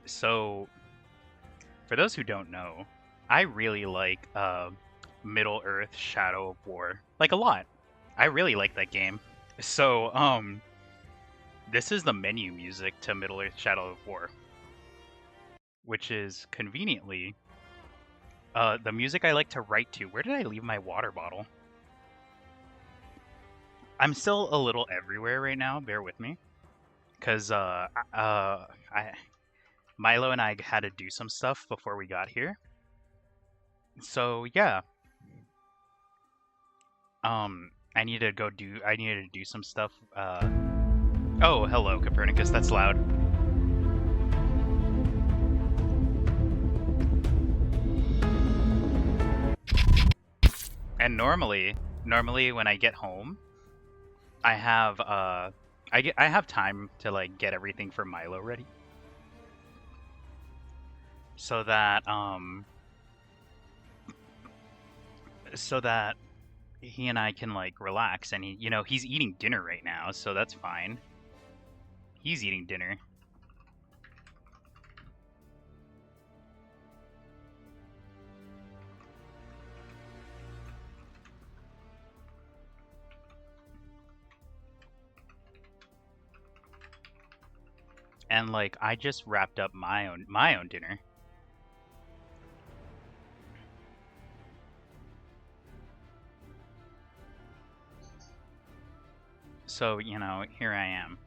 So, for those who don't know, I really like Middle Earth Shadow of War. Like a lot. I really like that game. So, this is the menu music to Middle Earth Shadow of War, which is conveniently the music I like to write to. Where did I leave my water bottle? I'm still a little everywhere right now. Bear with me, because Milo and I had to do some stuff before we got here. So yeah, I needed to do some stuff. Oh, hello, Copernicus. That's loud. And normally when I get home, I have I have time to like get everything for Milo ready, so that so that he and I can like relax. And he's eating dinner right now, so that's fine. He's eating dinner. And like I just wrapped up my own dinner. So, here I am.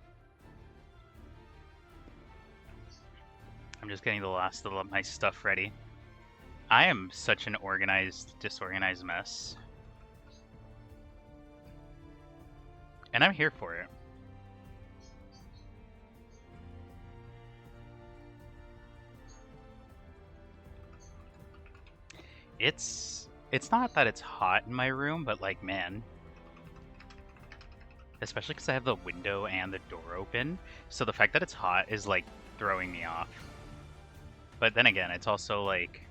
I'm just getting the last of my stuff ready. I am such an disorganized mess. And I'm here for it. It's not that it's hot in my room, but like, man, especially because I have the window and the door open, so the fact that it's hot is like throwing me off. But then again, it's also like,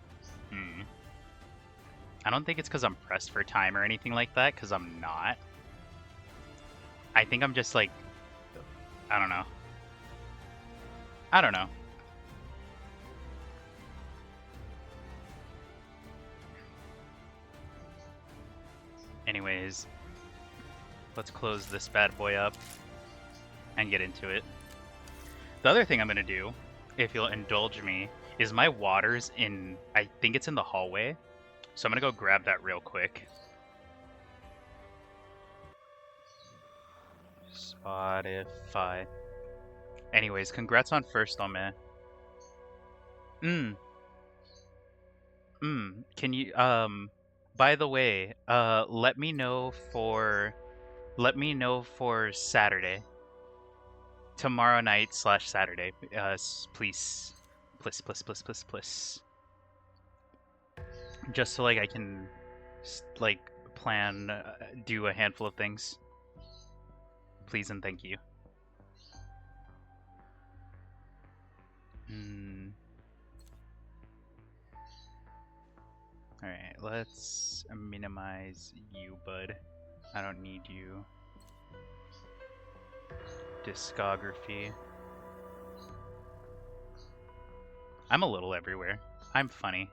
I don't think it's because I'm pressed for time or anything like that, because I'm not. I think I'm just like, I don't know. I don't know. Anyways, let's close this bad boy up and get into it. The other thing I'm going to do, if you'll indulge me, is my water's I think it's in the hallway. So I'm going to go grab that real quick. Spotify. Anyways, congrats on first on me. Can you by the way, let me know for Saturday. Tomorrow night / Saturday. Please. Please. Just so like I can like plan do a handful of things. Please and thank you. Alright, let's minimize you, bud. I don't need you. Discography. I'm a little everywhere. I'm funny.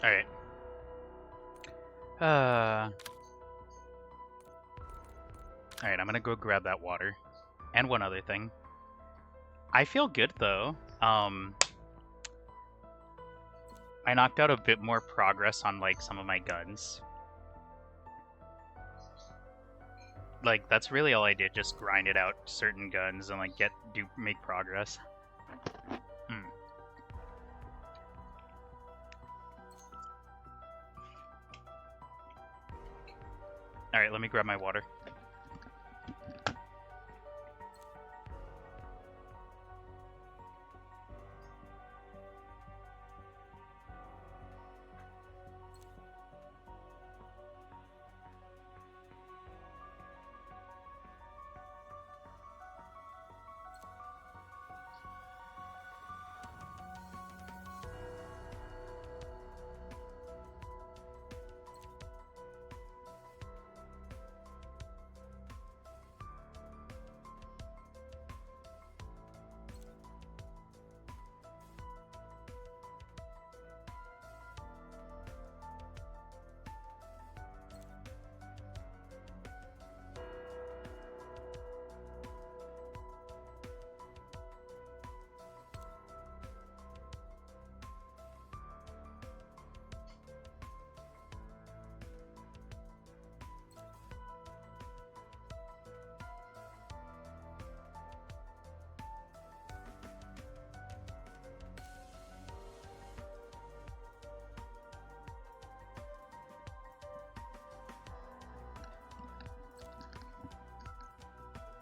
Alright. Alright, I'm gonna go grab that water. And one other thing. I feel good though. I knocked out a bit more progress on like some of my guns. Like that's really all I did, just grind it out certain guns and like make progress. Alright, let me grab my water.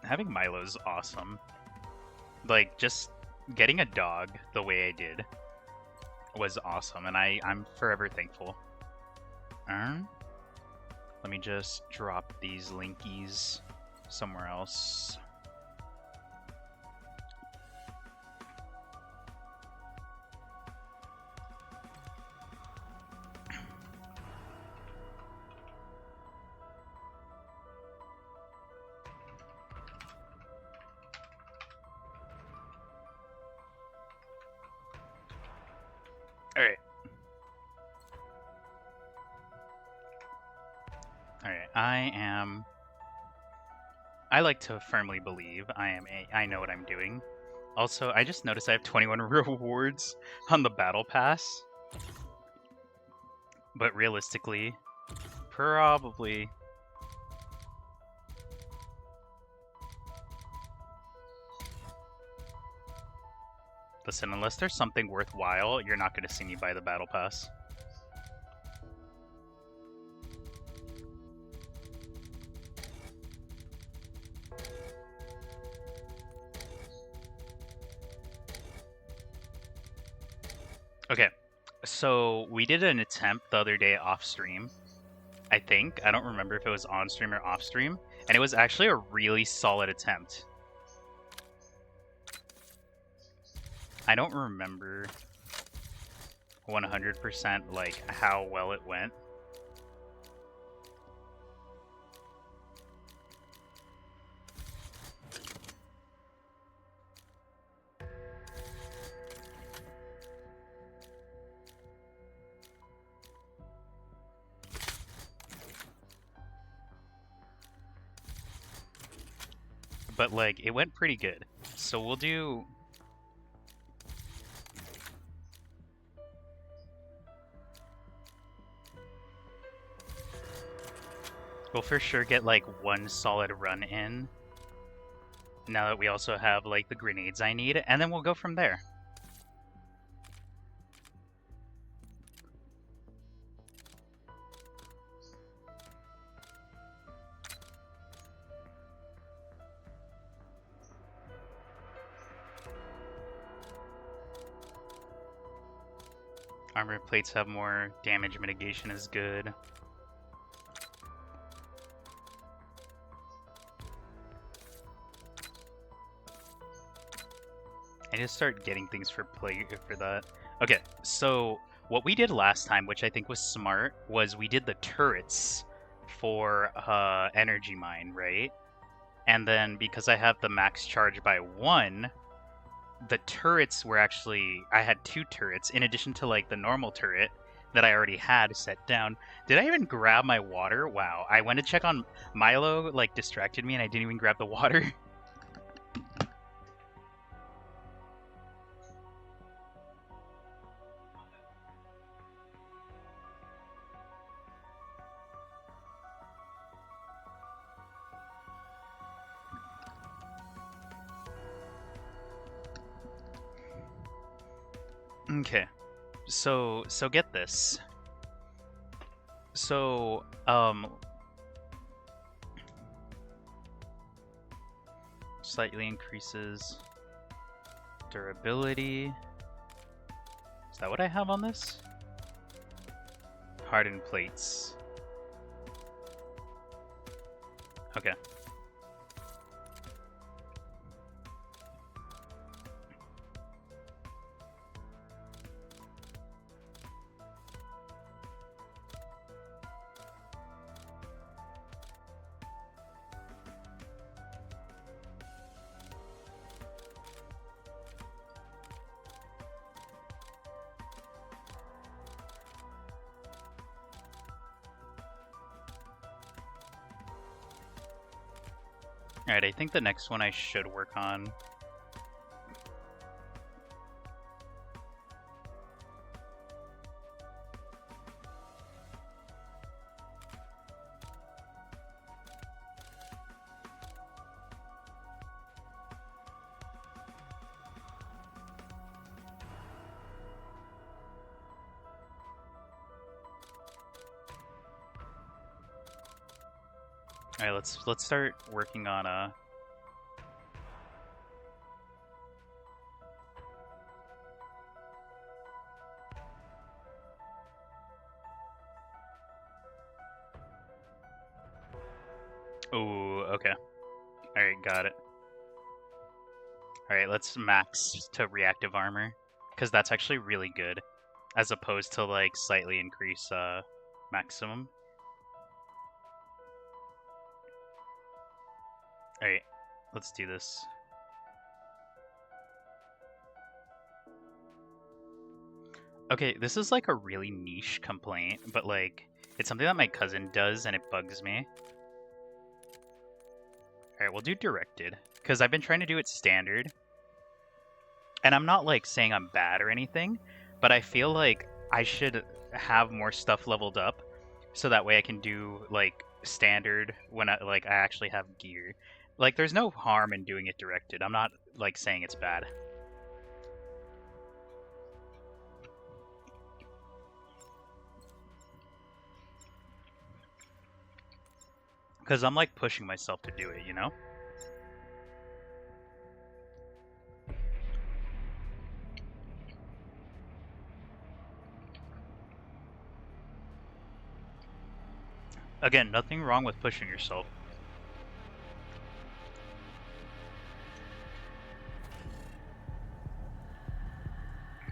having Milo's awesome. Like, just getting a dog the way I did was awesome, and I'm forever thankful. Let me just drop these linkies somewhere else. Alright. Alright, I like to firmly believe I know what I'm doing. Also, I just noticed I have 21 rewards on the battle pass. But realistically, probably... Listen, unless there's something worthwhile, you're not going to see me buy the battle pass. Okay, so we did an attempt the other day off stream. I think. I don't remember if it was on stream or off stream. And it was actually a really solid attempt. I don't remember 100% like how well it went. But like it went pretty good. So we'll do we'll for sure get like one solid run in. Now that we also have like the grenades I need, and then we'll go from there. Armor plates have more damage mitigation is good. I need to start getting things for that. Okay, so what we did last time, which I think was smart, was we did the turrets for energy mine, right? And then because I have the max charge by 1, the turrets were actually, I had 2 turrets in addition to like the normal turret that I already had set down. Did I even grab my water? Wow, I went to check on Milo, like distracted me and I didn't even grab the water. Okay, so get this. So, slightly increases durability. Is that what I have on this? Hardened plates. Okay. Alright, I think the next one I should work on. Alright, let's start working on Ooh, okay. Alright, got it. Alright, let's max to reactive armor, because that's actually really good, as opposed to, like, slightly increase maximum. Alright, let's do this. Okay, this is like a really niche complaint, but like, it's something that my cousin does and it bugs me. Alright, we'll do directed, because I've been trying to do it standard. And I'm not like saying I'm bad or anything, but I feel like I should have more stuff leveled up, so that way I can do like standard when I actually have gear. Like, there's no harm in doing it directed. I'm not like saying it's bad. Because I'm like pushing myself to do it, you know? Again, nothing wrong with pushing yourself.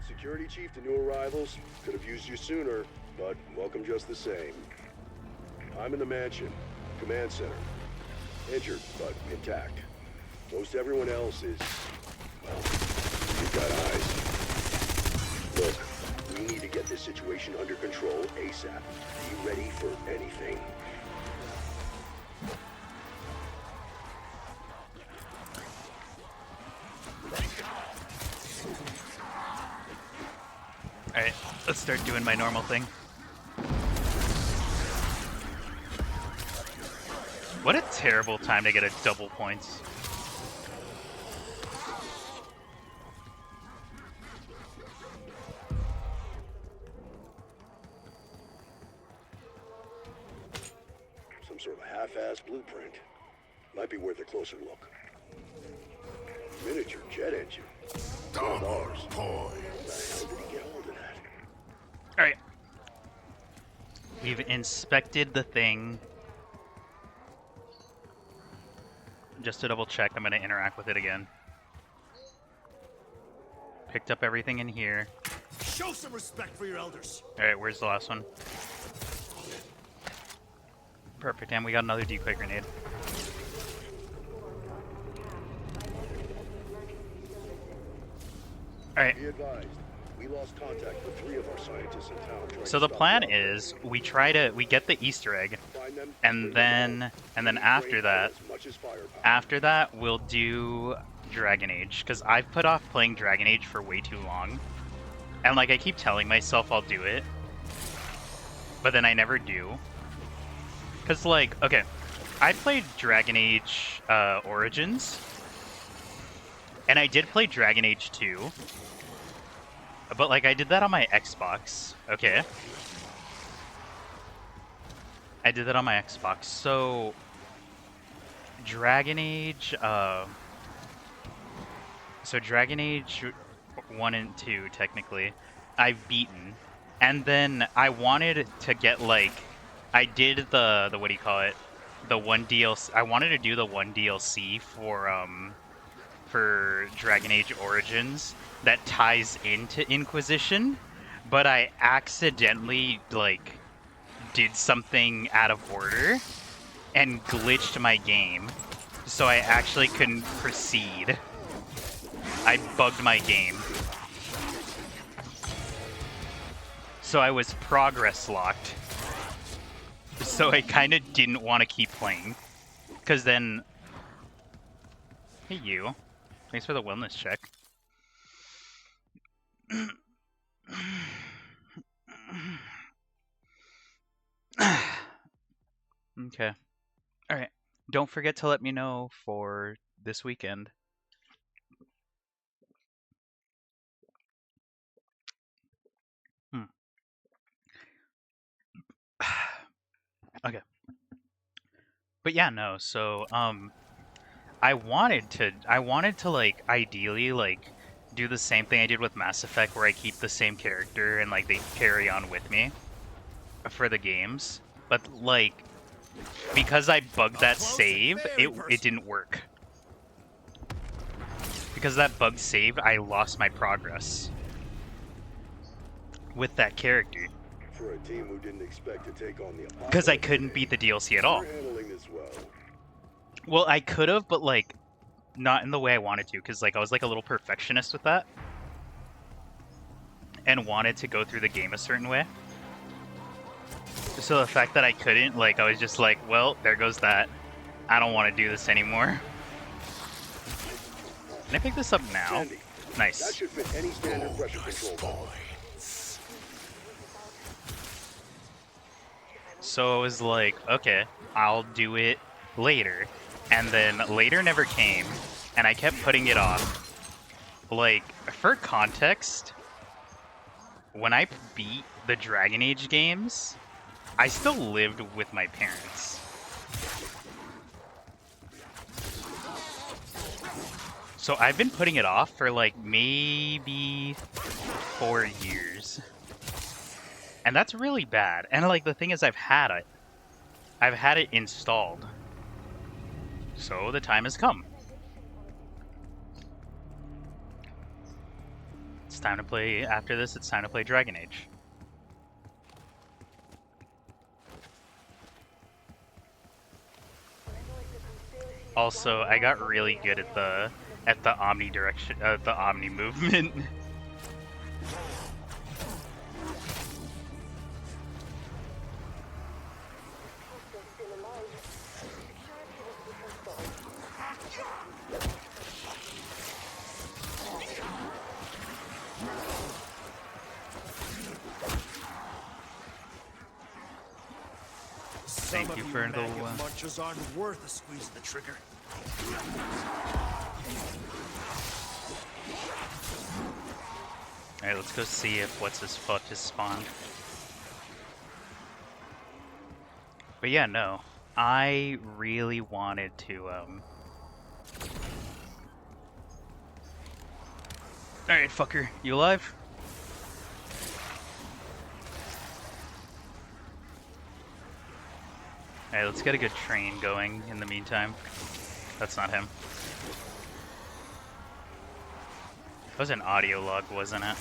Security Chief to new arrivals. Could have used you sooner, but welcome just the same. I'm in the mansion, command center. Injured, but intact. Most everyone else is, well, you've got eyes. Look, we need to get this situation under control ASAP. Be ready for anything. Alright, let's start doing my normal thing. What a terrible time to get a double points. Some sort of half-assed blueprint. Might be worth a closer look. Miniature jet engine. One of ours. How did he get hold of that? Alright. We've inspected the thing. Just to double check, I'm going to interact with it again. Picked up everything in here. Show some respect for your elders. Alright, where's the last one? Perfect, and we got another decoy grenade. Alright. Be advised, we lost contact with 3 of our scientists in town. So the plan is we get the Easter egg, and then after that we'll do Dragon Age, because I've put off playing Dragon Age for way too long, and like I keep telling myself I'll do it, but then I never do. Because like, okay, I played Dragon Age Origins, and I did play Dragon Age 2. But, like, I did that on my Xbox, okay? I did that on my Xbox, so... Dragon Age, So Dragon Age 1 and 2, technically, I've beaten. And then I wanted to get, like... I did the what do you call it? The one DLC... I wanted to do the one DLC for Dragon Age Origins that ties into Inquisition, but I accidentally, like, did something out of order and glitched my game, so I actually couldn't proceed. I bugged my game. So I was progress locked. So I kind of didn't want to keep playing. Because then... Hey, you. Thanks for the wellness check. Okay. Alright. Don't forget to let me know for this weekend. Okay. But yeah, no, so, I wanted to, like, ideally, like, do the same thing I did with Mass Effect, where I keep the same character and, like, they carry on with me for the games. But, like, because I bugged that Close and save, very it personal. didn't work. Because that bug saved, I lost my progress with that character. For a team who didn't expect to take on the Because I apocalypse couldn't today, beat the DLC at all. you're handling this well. Well, I could have, but like, not in the way I wanted to. Because like, I was like a little perfectionist with that, and wanted to go through the game a certain way. So the fact that I couldn't, like, I was just like, well, there goes that. I don't want to do this anymore. Can I pick this up now? Sandy, that Nice. should fit any standard pressure control valve. So I was like, okay, I'll do it later. And then later never came, and I kept putting it off. Like, for context, when I beat the Dragon Age games, I still lived with my parents. So I've been putting it off for like maybe 4 years. And that's really bad. And like the thing is, I've had it installed. So the time has come. It's time to play, after this, it's time to play Dragon Age. Also, I got really good at the Omni direction, the Omni movement. Some Thank of you you for the maggot munchers aren't worth a squeeze of the trigger. Alright, let's go see if what's his fuck has spawned. But yeah, no. I really wanted to, Alright, fucker. You alive? Alright, let's get a good train going in the meantime. That's not him. That was an audio log, wasn't it?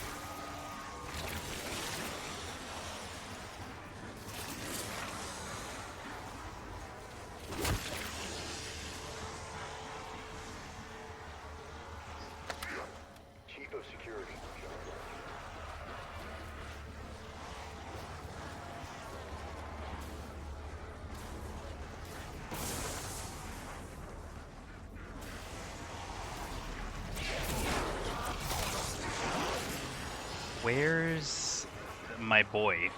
Chief of Security. Where's my boy?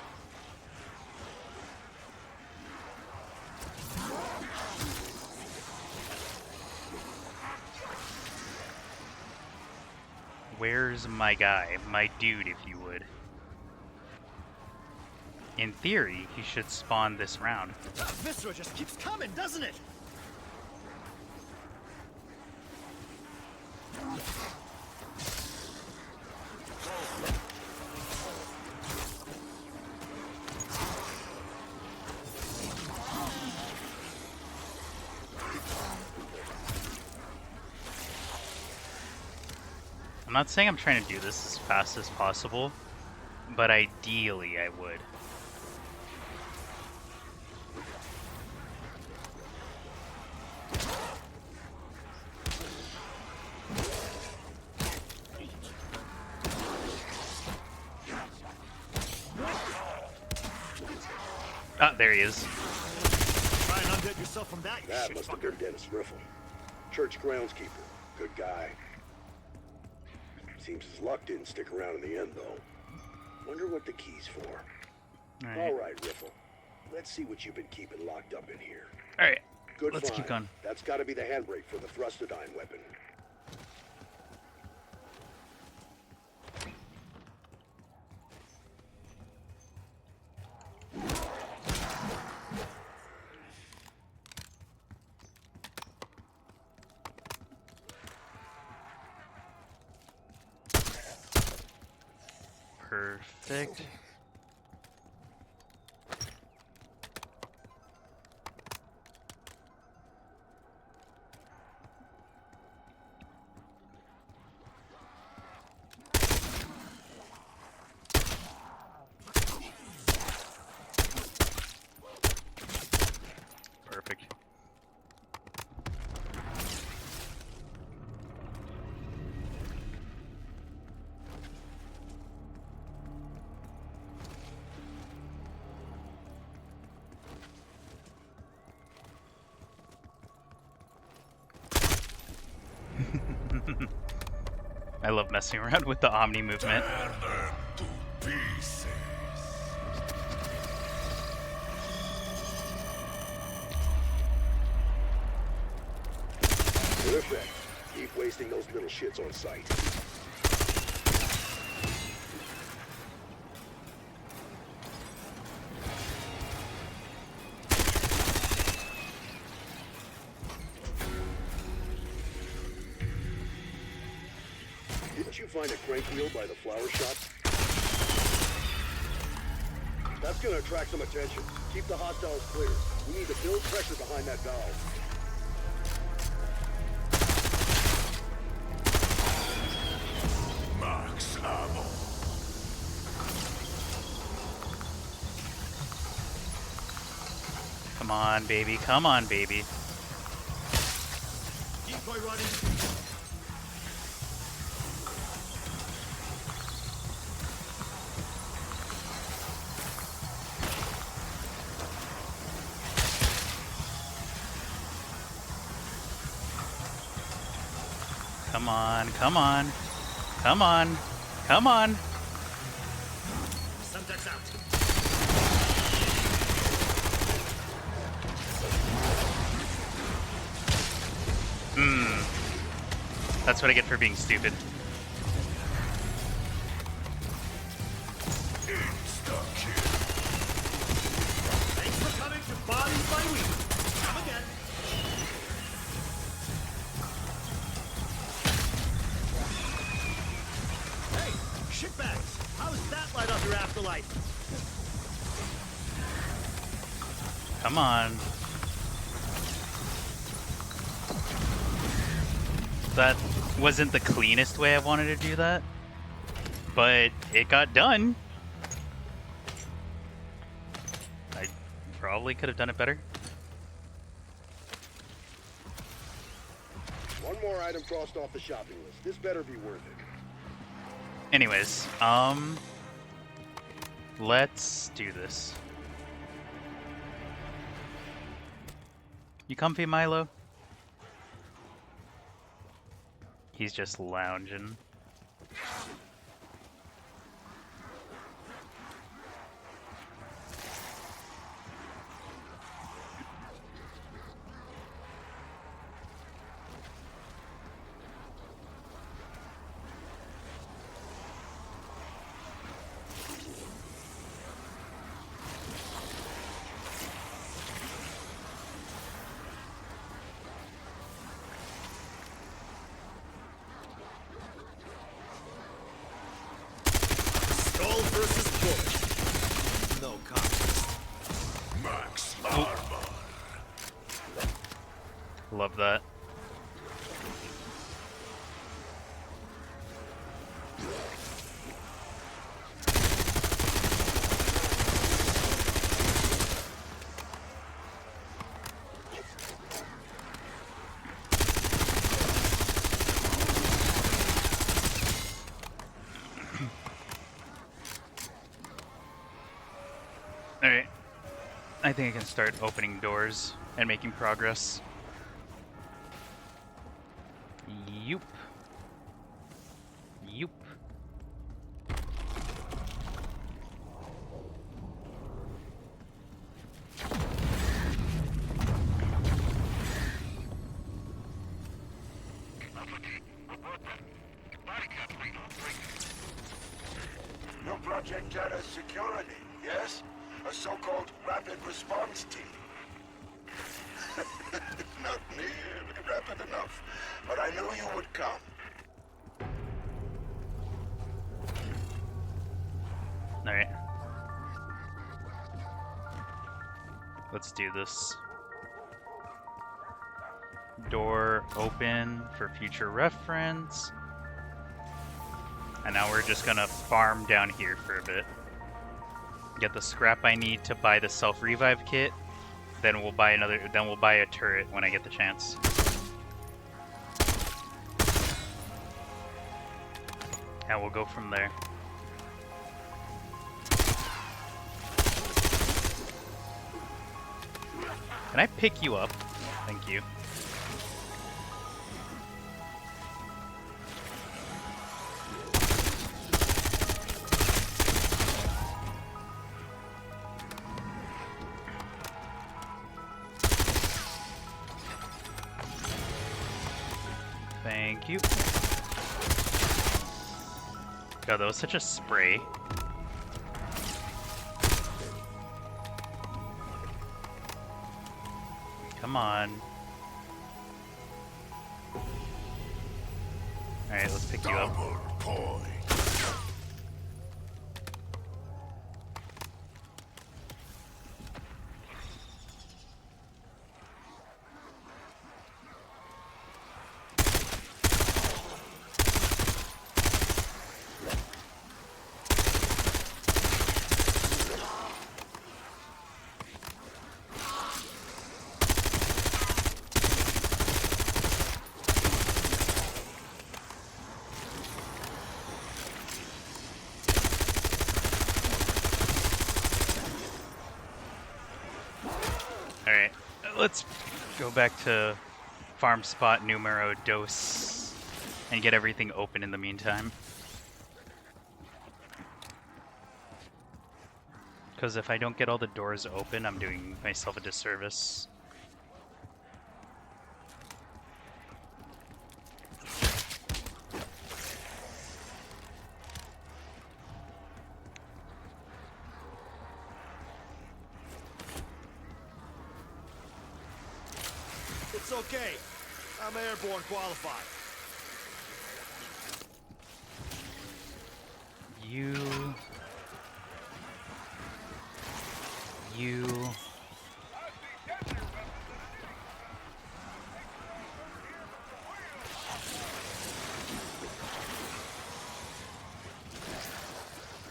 Where's my guy? My dude, if you would. In theory, he should spawn this round. Viscera just keeps coming, doesn't it? I'm not saying I'm trying to do this as fast as possible, but ideally I would. Ah, there he is. Try and undead yourself from that, you That shit must have been fucker. Dennis Riffle. Church groundskeeper. Good guy. Seems his luck didn't stick around in the end, though. Wonder what the key's for. Alright. All right, Riffle. Let's see what you've been keeping locked up in here. Alright, Good let's find. keep going. That's got to be the handbrake for the thrustodyne weapon. Perfect. I love messing around with the Omni movement. Tear them to pieces. Good effect. Keep wasting those little shits on sight. Didn't you find a crank wheel by the flower shop? That's gonna attract some attention. Keep the hostiles clear. We need to build pressure behind that valve. Max ammo. Come on, baby. Come on, baby. Decoy running. Come on, come on. Come on. Come on. Semtex out. That's what I get for being stupid. Insta-kill. Thanks for coming to Bodies by Week. Come again. Hey, shitbags. How does that light up your afterlife? Come on. That wasn't the cleanest way I wanted to do that, but it got done. I probably could have done it better. One more item crossed off the shopping list. This better be worth it. Anyways, let's do this. You comfy, Milo? He's just lounging. Skull versus bullet. No contest. Max armor. Love that. Alright. I think I can start opening doors and making progress. Yoop. Yoop. Your Project Terra's security, yes? A so-called rapid response team. Not nearly rapid enough, but I knew you would come. Alright. Let's do this. Door open for future reference. And now we're just gonna farm down here for a bit. Get the scrap I need to buy the self-revive kit. Then we'll buy a turret when I get the chance. And we'll go from there. Can I pick you up? Thank you. Thank you. God, that was such a spray. Come on. Alright, let's pick you up. Double point. Alright, let's go back to farm spot numero dos and get everything open in the meantime. Because if I don't get all the doors open, I'm doing myself a disservice. It's okay. I'm airborne qualified. You...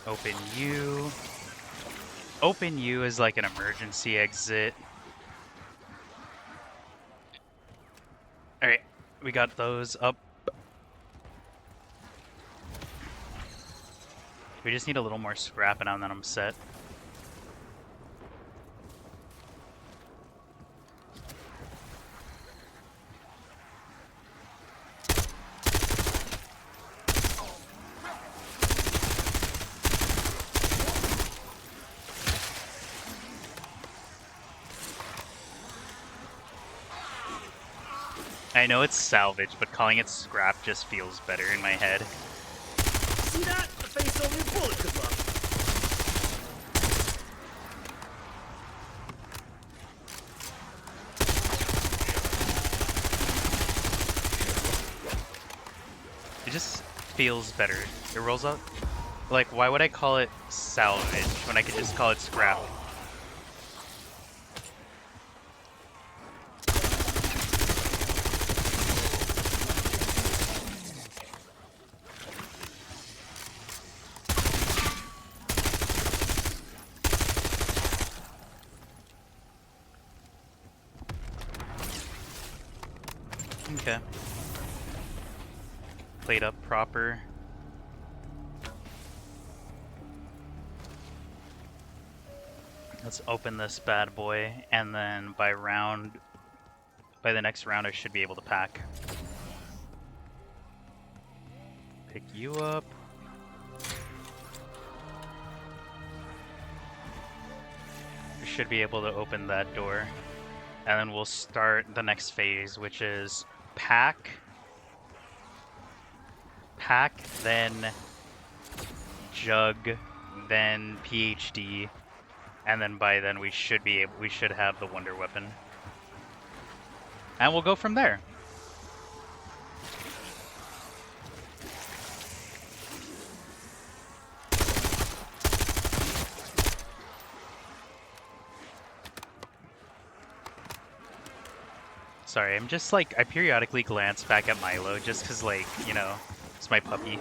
Open you. Open you is like an emergency exit. Alright, we got those up. We just need a little more scrap and then I'm set. I know it's salvage, but calling it scrap just feels better in my head. See that? The face only a bullet could love. It just feels better. It rolls up. Like, why would I call it salvage when I could just call it scrap? Okay. Played up proper. Let's open this bad boy, and then by the next round I should be able to pack. Pick you up. We should be able to open that door. And then we'll start the next phase, which is pack, then jug, then PhD, and then by then we should have the wonder weapon. And we'll go from there. Sorry, I'm just like, I periodically glance back at Milo just because, like, you know, it's my puppy.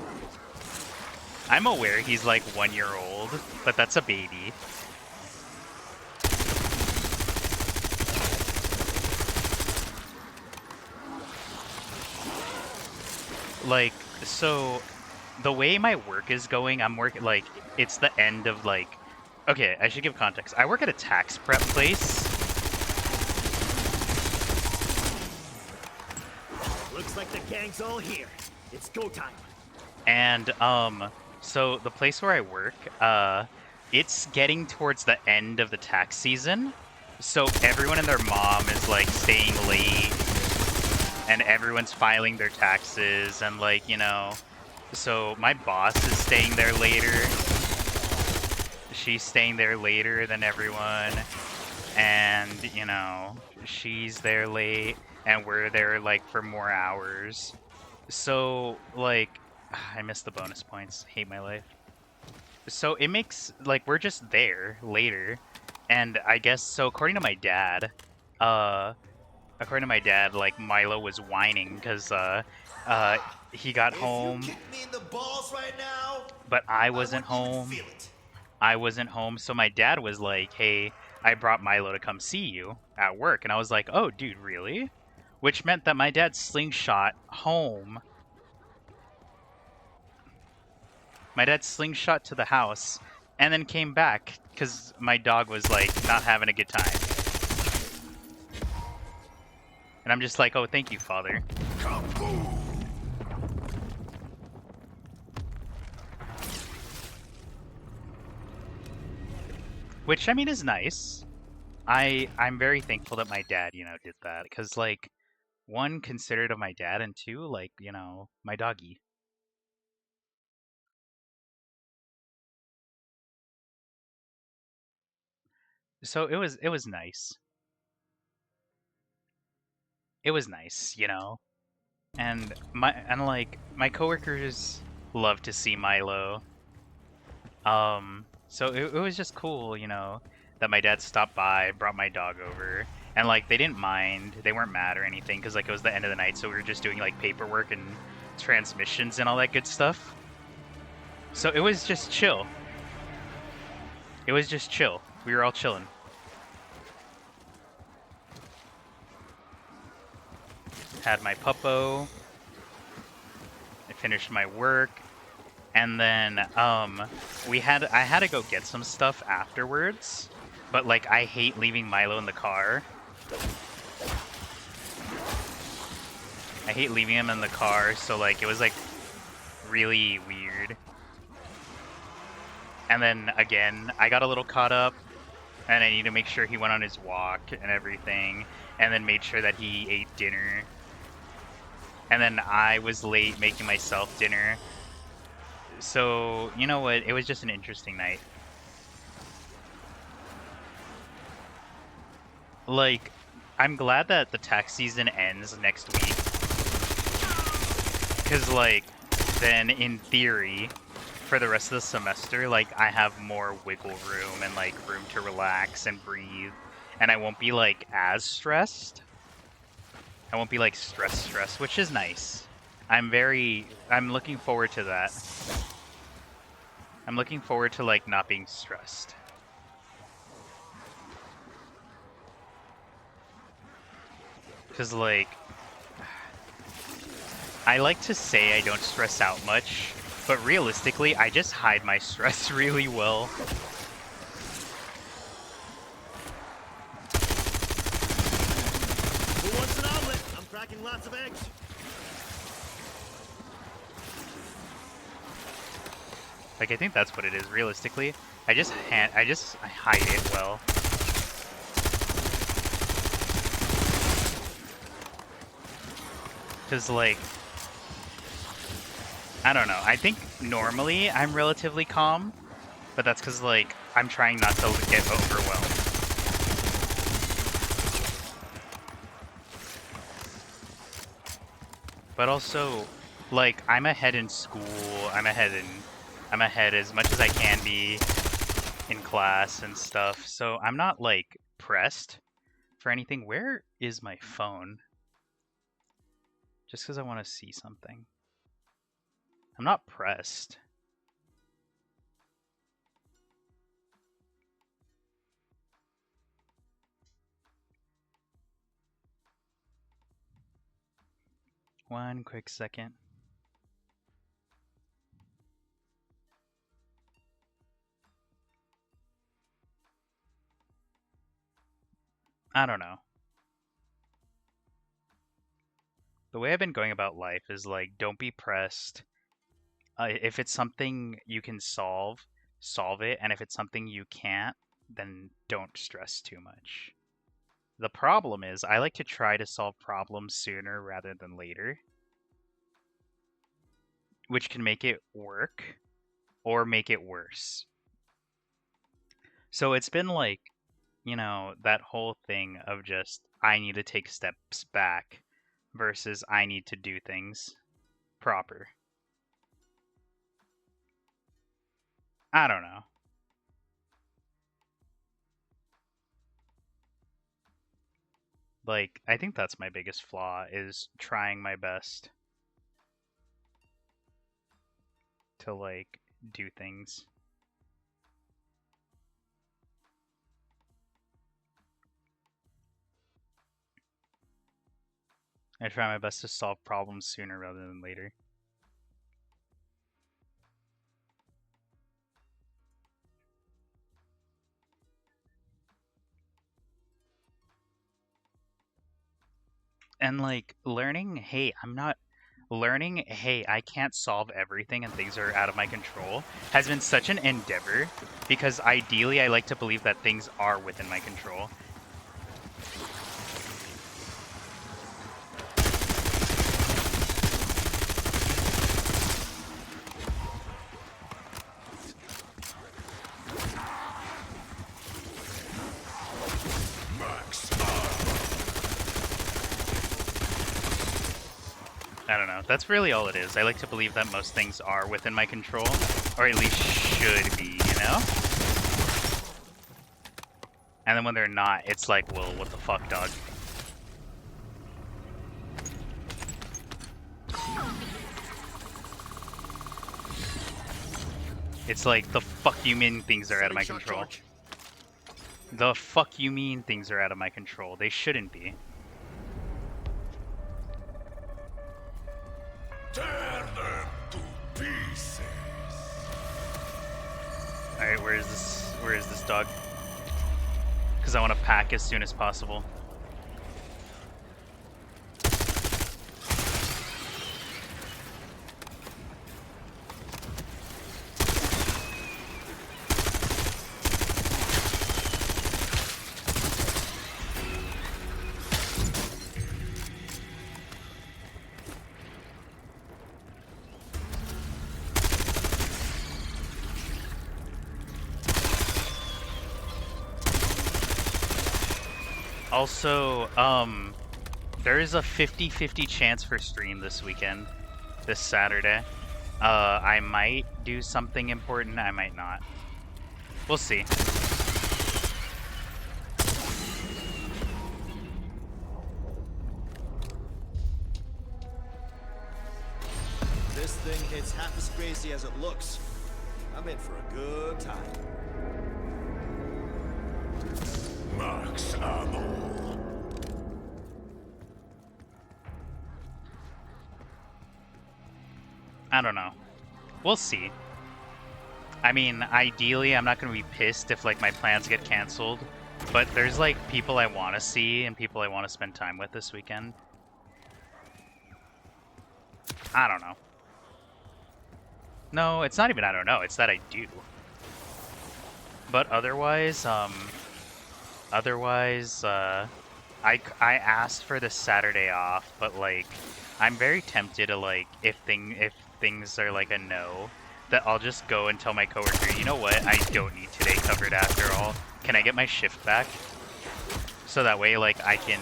I'm aware he's like 1 year old, but that's a baby. Like, so the way my work is going, I'm working, like, it's the end of, like, okay, I should give context. I work at a tax prep place. Looks like the gang's all here. It's go time. And so the place where I work, it's getting towards the end of the tax season. So everyone and their mom is like staying late. and everyone's filing their taxes, and like, you know, so my boss is staying there later. She's staying there later than everyone, and you know, she's there late, and we're there like for more hours. So like, I miss the bonus points. Hate my life. So it makes like we're just there later, and I guess so. Uh, according to my dad, like Milo was whining because uh, he got If you home, kick me in the balls right now, but I I wasn't wouldn't even home. feel it. I wasn't home, so my dad was like, "Hey, I brought Milo to come see you at work," and I was like, "Oh, dude, really?" Which meant that my dad slingshot home. My dad slingshot to the house and then came back because my dog was like not having a good time. And I'm just like, oh, thank you, father. Which I mean is nice. I'm very thankful that my dad, you know, did that because like one, considerate of my dad, and two, like, you know, my doggy. So it was nice. It was nice, you know. And like my coworkers love to see Milo. So it was just cool, you know, that my dad stopped by, brought my dog over, and like they didn't mind, they weren't mad or anything, because like it was the end of the night, so we were just doing like paperwork and transmissions and all that good stuff. So it was just chill. It was just chill. We were all chilling. Had my puppo. I finished my work, and then I had to go get some stuff afterwards, but like I hate leaving Milo in the car. I hate leaving him in the car, so like it was like really weird. And then again, I got a little caught up, and I need to make sure he went on his walk and everything, and then made sure that he ate dinner. And then I was late making myself dinner. So, you know what? It was just an interesting night. Like, I'm glad that the tax season ends next week. Because, like, then in theory, for the rest of the semester, like, I have more wiggle room and, like, room to relax and breathe. And I won't be, like, as stressed. I won't be, like, stressed, which is nice. I'm looking forward to that. I'm looking forward to, like, not being stressed. Because, like, I like to say I don't stress out much, but realistically, I just hide my stress really well. Who wants an omelet? I'm cracking lots of eggs. Like, I think that's what it is, realistically. I hide it well. Because, like, I don't know. I think normally I'm relatively calm, but that's because, like, I'm trying not to get overwhelmed. But also, like, I'm ahead in school. I'm ahead as much as I can be in class and stuff. So I'm not, like, pressed for anything. Where is my phone? Just because I want to see something. I'm not pressed. One quick second. I don't know. The way I've been going about life is like, don't be pressed. If it's something you can solve, solve it. And if it's something you can't, then don't stress too much. The problem is, I like to try to solve problems sooner rather than later, which can make it work or make it worse. So it's been like, you know, that whole thing of just, I need to take steps back versus I need to do things proper. I don't know. Like, I think that's my biggest flaw, is trying my best to, like, do things. I try my best to solve problems sooner rather than later. And, like, learning, hey, I can't solve everything and things are out of my control, has been such an endeavor, because ideally I like to believe that things are within my control. I don't know. That's really all it is. I like to believe that most things are within my control, or at least should be, you know? And then when they're not, it's like, well, what the fuck, dog? It's like, the fuck you mean things are out of my control? The fuck you mean things are out of my control? They shouldn't be. Tear them to pieces. Alright, where is this dog? Because I want to pack as soon as possible. Also, there is a 50-50 chance for stream this weekend, this Saturday. I might do something important, I might not. We'll see. This thing hits half as crazy as it looks. I'm in for a good time. Max ammo. I don't know. We'll see. I mean, ideally, I'm not going to be pissed if, like, my plans get canceled. But there's, like, people I want to see and people I want to spend time with this weekend. I don't know. No, it's not even I don't know. It's that I do. But otherwise, I asked for the Saturday off, but, like, I'm very tempted to, like, if things are like a no, that I'll just go and tell my coworker, you know what, I don't need today covered after all. Can I get my shift back? So that way, like, I can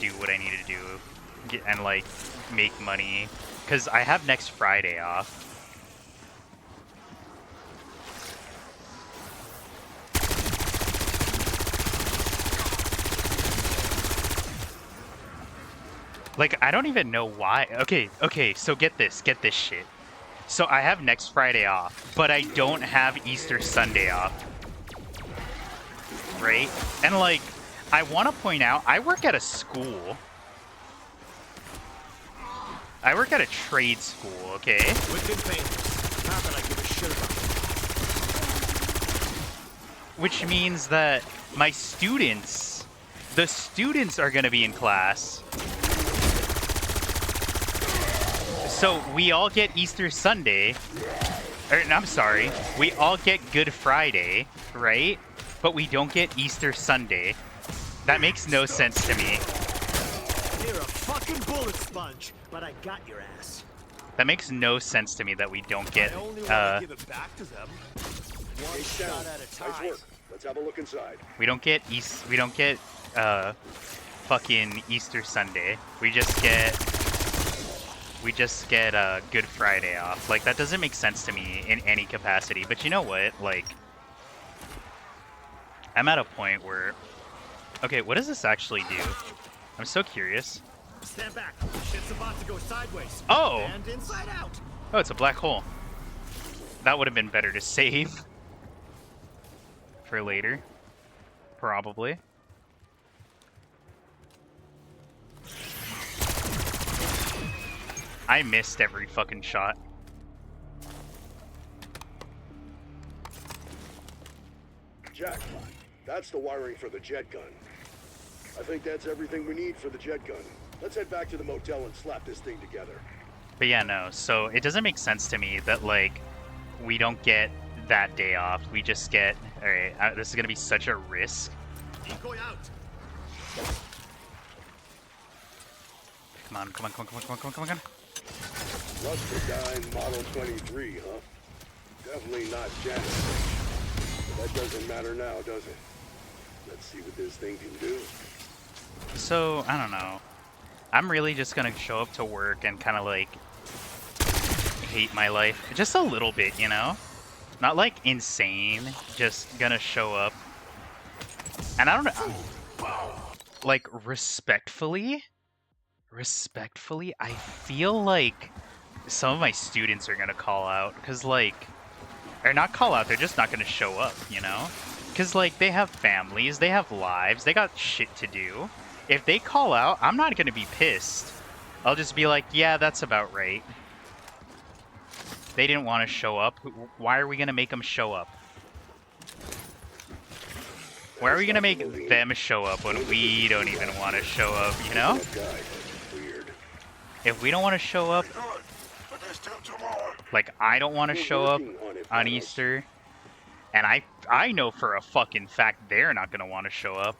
do what I need to do and, like, make money. Because I have next Friday off. Like, I don't even know why. Okay, so get this shit. So I have next Friday off, but I don't have Easter Sunday off. Right? And, like, I want to point out, I work at a school. I work at a trade school, okay? Wicked painless. Not that I give a shit about it. Which means that my students, the students are going to be in class. So we all get Easter Sunday, or I'm sorry, we all get Good Friday, right? But we don't get Easter Sunday. That makes no sense to me. You're a fucking bullet sponge, but I got your ass. That makes no sense to me that we don't get I only want to give it back to them. One Hey, shot Sound. at a Nice time. work. Let's have a look inside. we don't get fucking Easter Sunday. We just get Good Friday off. Like, that doesn't make sense to me in any capacity. But you know what? Like, I'm at a point where, okay, what does this actually do? I'm so curious. Stand back. Shit's about to go sideways. Oh! And inside out. Oh, it's a black hole. That would have been better to save for later. Probably. I missed every fucking shot. Jack, that's the wiring for the jet gun. I think that's everything we need for the jet gun. Let's head back to the motel and slap this thing together. But yeah, no. So it doesn't make sense to me that, like, we don't get that day off. We just get... Alright, this is gonna be such a risk. Decoy out. Come on, come on, come on, come on, come on, come on, come on. Rustadine Model 23, huh? Definitely not Janet. But that doesn't matter now, does it? Let's see what this thing can do. So, I don't know. I'm really just gonna show up to work and kind of, like, hate my life. Just a little bit, you know? Not, like, insane. Just gonna show up. And I don't know. Like, respectfully, I feel like some of my students are gonna call out. Because, like, or not call out, they're just not gonna show up, you know? Because, like, they have families, they have lives, they got shit to do. If they call out, I'm not gonna be pissed. I'll just be like, yeah, that's about right. They didn't want to show up. Why are we gonna make them show up? Why are we gonna make them show up when we don't even want to show up, you know? Weird. If we don't want to show up, Good, but there's still two more. like, I don't want to show up on Easter, and I know for a fucking fact they're not gonna want to show up.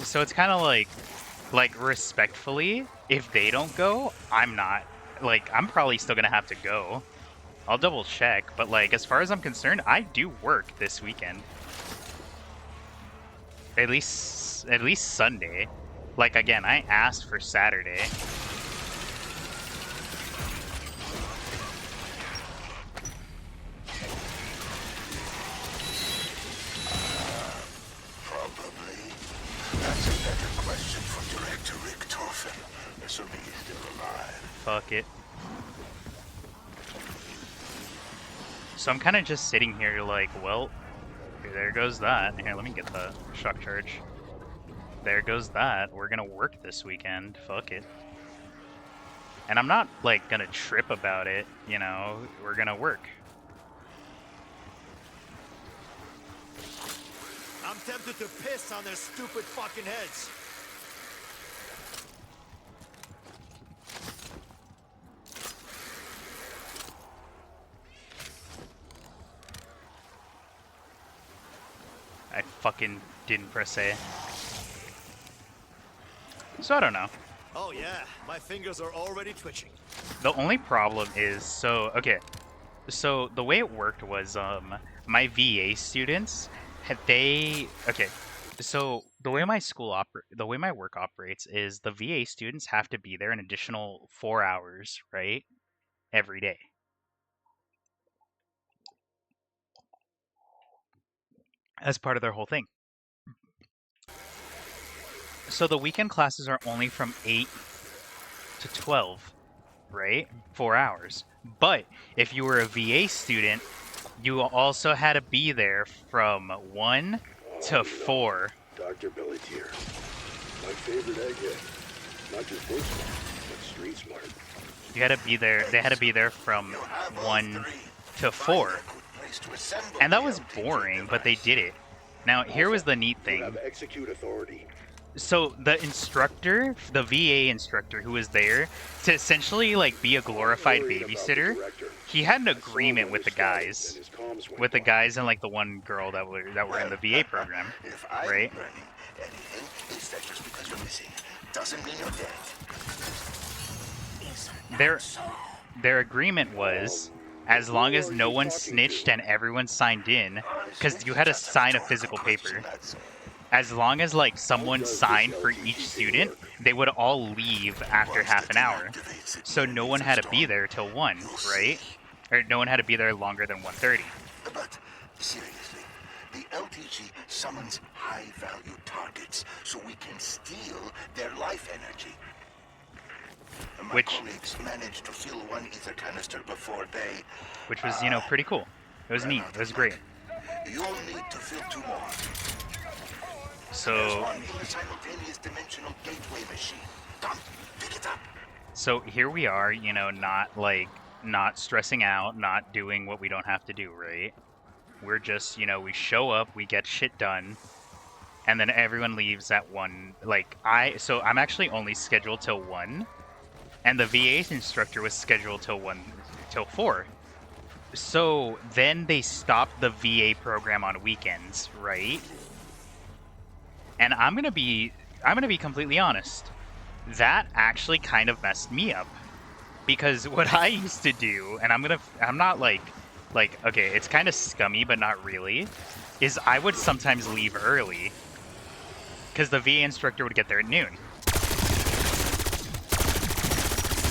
So it's kind of like respectfully, if they don't go, I'm not. Like, I'm probably still gonna have to go. I'll double check, but, like, as far as I'm concerned, I do work this weekend. At least Sunday. Like, again, I asked for Saturday. Probably. That's a better question for Director Rick Torfin, assuming he's still alive. Fuck it. So I'm kind of just sitting here like, well, there goes that. Here, let me get the shock charge. There goes that. We're gonna work this weekend. Fuck it. And I'm not, like, gonna trip about it, you know? We're gonna work. I'm tempted to piss on their stupid fucking heads. I fucking didn't press A. So I don't know. Oh yeah, my fingers are already twitching. The only problem is, so, okay. So the way it worked was, my VA students, okay. So the way the way my work operates is the VA students have to be there an additional 4 hours, right? Every day. As part of their whole thing. So the weekend classes are only from 8 to 12, right? 4 hours. But if you were a VA student, you also had to be there from 1 to 4. Dr. Bellatier. My favorite egghead. Not just book smart, but street smart. You had to be there. They had to be there from 1 to 4. And that was boring, but they did it. Now, here was the neat You thing. have execute authority. So the instructor, the VA instructor who was there to essentially, like, be a glorified babysitter, he had an agreement with the guys. With the guys and, like, the one girl that were in the VA program, right? missing doesn't mean you're dead. Isn't Their that so? their agreement was, as long as no one snitched and everyone signed in, because you had to sign a physical paper. As long as like someone signed for each student, they would all leave after half an hour. So no one had to be there till 1, right? Or no one had to be there longer than 1:30. But seriously, the LTG summons high-value targets so we can steal their life energy. My colleagues managed to fill one ether canister before they... Which was, you know, pretty cool. It was neat. It was great. You'll need to fill 2 more. So... There's one in the simultaneous dimensional gateway machine. Come, pick it up. So here we are, you know, not stressing out, not doing what we don't have to do, right? We're just, you know, we show up, we get shit done, and then everyone leaves at 1. Like, so I'm actually only scheduled till 1, and the VA instructor was scheduled till 4. So then they stopped the VA program on weekends, right? And I'm gonna be completely honest. That actually kind of messed me up. Because what I used to do, and I'm not like, okay, it's kind of scummy, but not really, is I would sometimes leave early. Because the VA instructor would get there at noon.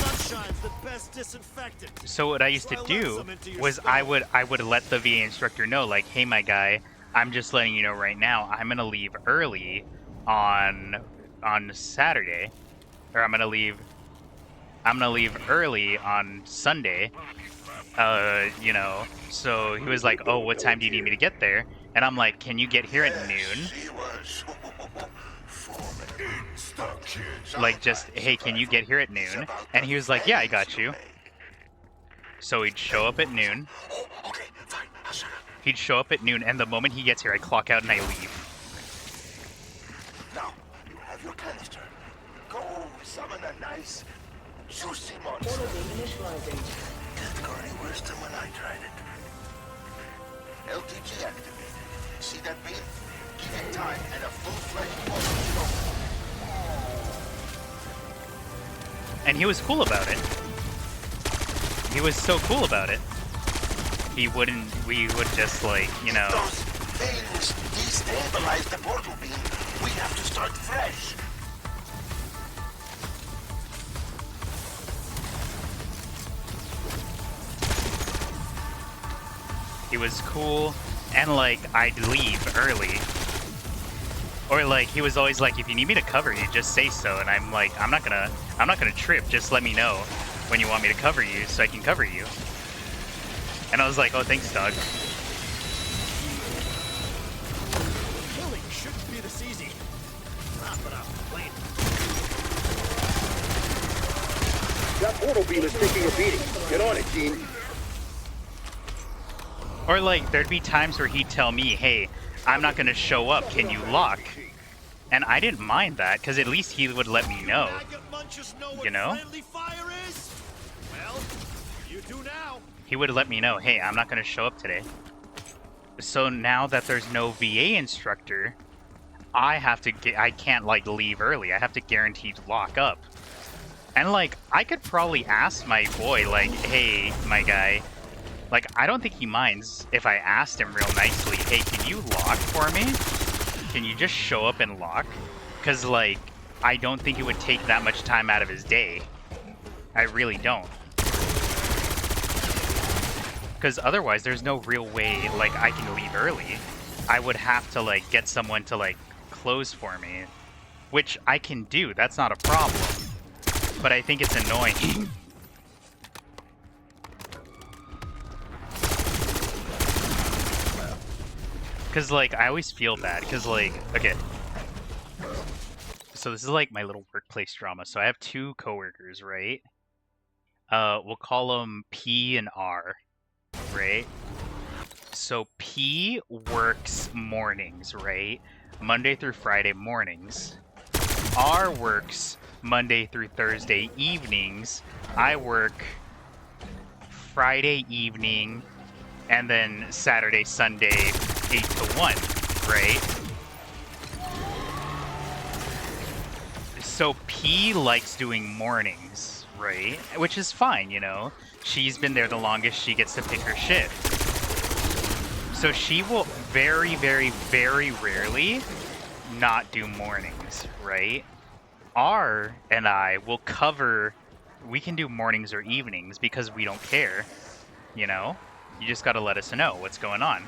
Sunshine's the best disinfectant. So what I used to do was I would let the VA instructor know, like, hey, my guy, I'm just letting you know right now, I'm gonna leave early on Saturday, or I'm gonna leave early on Sunday. You know. So he was like, oh, what time do you need me to get there? And I'm like, can you get here at noon? Like, just, hey, can you get here at noon? And he was like, yeah, I got you. So he'd show up at noon. He'd show up at noon, and the moment he gets here, I clock out and I leave. Now, you have your canister. Go summon a nice, juicy monster. Can't go any worse than when I tried it. LTG activated. See that beam? Give it time and a full-fledged monster. And he was cool about it. He was so cool about it. We would just, like, you know... Those things destabilize the portal beam. We have to start fresh. He was cool, and, like, I'd leave early. Or, like, he was always like, if you need me to cover you, just say so. And I'm like, I'm not gonna trip, just let me know when you want me to cover you so I can cover you. And I was like, oh, thanks, dog. Killing shouldn't be this easy. But I'm playing. That portal beam is taking a beating. Get on it, team. Or, like, there'd be times where he'd tell me, hey, I'm not gonna show up, can you lock? And I didn't mind that, because at least he would let me know. You know? Well, you do now. He would let me know, hey, I'm not gonna show up today. So now that there's no VA instructor, I can't, like, leave early. I have to guaranteed lock up. And, like, I could probably ask my boy, like, hey, my guy, like, I don't think he minds if I asked him real nicely, hey, can you lock for me? Can you just show up and lock? Because, like, I don't think it would take that much time out of his day. I really don't. Because otherwise, there's no real way, like, I can leave early. I would have to, like, get someone to, like, close for me. Which I can do, that's not a problem. But I think it's annoying. Because, like, I always feel bad. Because, like, okay. So this is, like, my little workplace drama. So I have 2 coworkers, right? We'll call them P and R, right? So P works mornings, right? Monday through Friday mornings. R works Monday through Thursday evenings. I work Friday evening, and then Saturday, Sunday, 8 to 1, right? So P likes doing mornings, right? Which is fine, you know? She's been there the longest, she gets to pick her shift. So she will very, very, very rarely not do mornings, right? R and I will cover, we can do mornings or evenings because we don't care, you know? You just gotta let us know what's going on.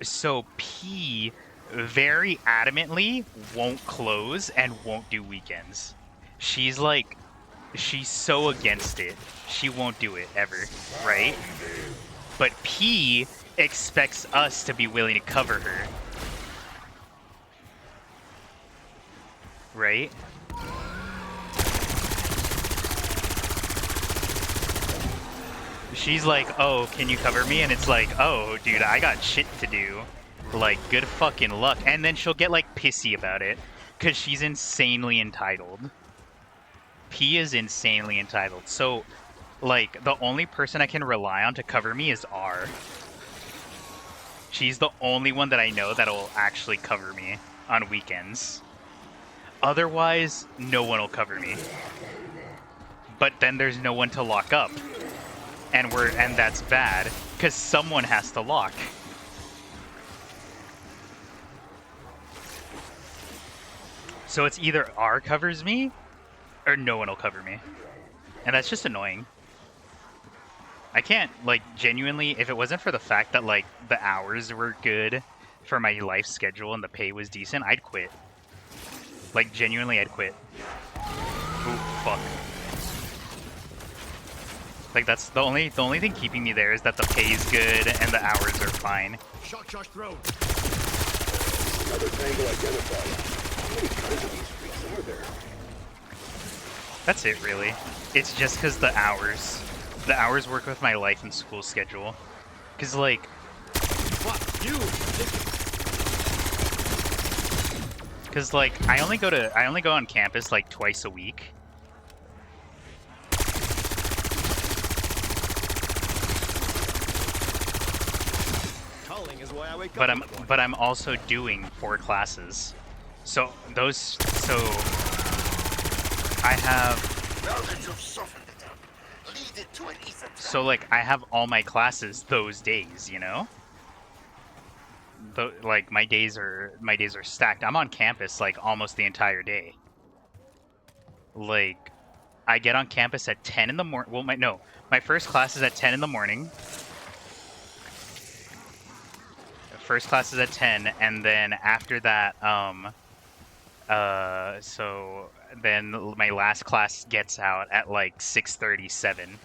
So P very adamantly won't close and won't do weekends. She's like, she's so against it. She won't do it ever, right? But P expects us to be willing to cover her. Right? She's like, oh, can you cover me? And it's like, oh, dude, I got shit to do. Like, good fucking luck. And then she'll get, like, pissy about it. Because she's insanely entitled. P is insanely entitled. So, like, the only person I can rely on to cover me is R. She's the only one that I know that'll actually cover me on weekends. Otherwise, no one will cover me. But then there's no one to lock up. And that's bad, because someone has to lock. So it's either R covers me, or no one will cover me. And that's just annoying. I can't, like, genuinely, if it wasn't for the fact that, like, the hours were good for my life schedule and the pay was decent, I'd quit. Like, genuinely, I'd quit. Ooh, fuck. Like, that's the only thing keeping me there is that the pay is good and the hours are fine. Shot Josh throat. Another tangle identified. How many kinds of these freaks are there? That's it, really. It's just because the hours work with my life and school schedule. Because, like... Fuck you! Because, like, I only go on campus, like, twice a week. Is why I wake But up I'm also doing 4 classes. So I have... Now that you've softened it up, lead it to an ether trap. So, like, I have all my classes those days, you know? Like, my days are stacked. I'm on campus, like, almost the entire day. Like, I get on campus at 10 in the morning. Well, my first class is at 10 in the morning. First class is at 10, and then after that, so then my last class gets out at like 6:37.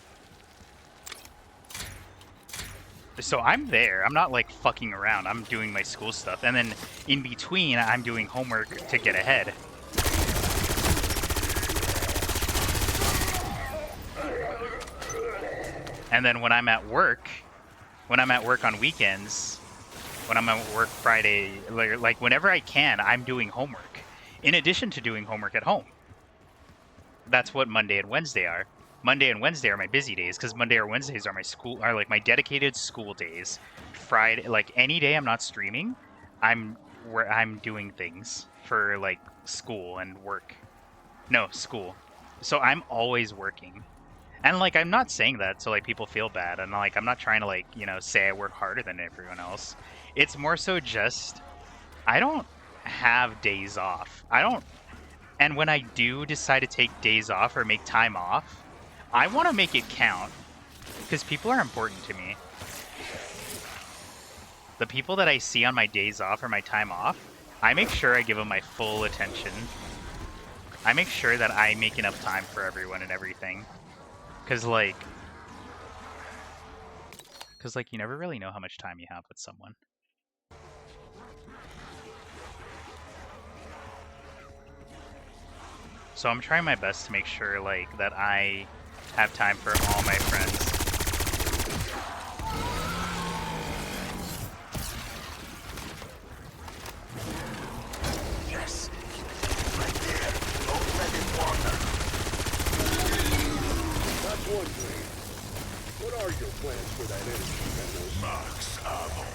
So I'm there. I'm not like fucking around. I'm doing my school stuff, and then in between, I'm doing homework to get ahead. And then when I'm at work on weekends, when I'm at work Friday, like whenever I can, I'm doing homework. In addition to doing homework at home. That's what Monday and Wednesday are. Monday and Wednesday are my busy days, because Monday or Wednesdays are like my dedicated school days. Friday, like any day I'm not streaming, I'm doing things for like school and work. No, school. So I'm always working. And like I'm not saying that so like people feel bad, and like I'm not trying to like, you know, say I work harder than everyone else. It's more so just I don't have days off. And when I do decide to take days off or make time off, I want to make it count, because people are important to me. The people that I see on my days off or my time off, I make sure I give them my full attention. I make sure that I make enough time for everyone and everything. Because like you never really know how much time you have with someone. So I'm trying my best to make sure like that I have time for all my friends. Yes, right there. Don't let it wander. That's one thing. What are your plans for that energy panel? Max ammo.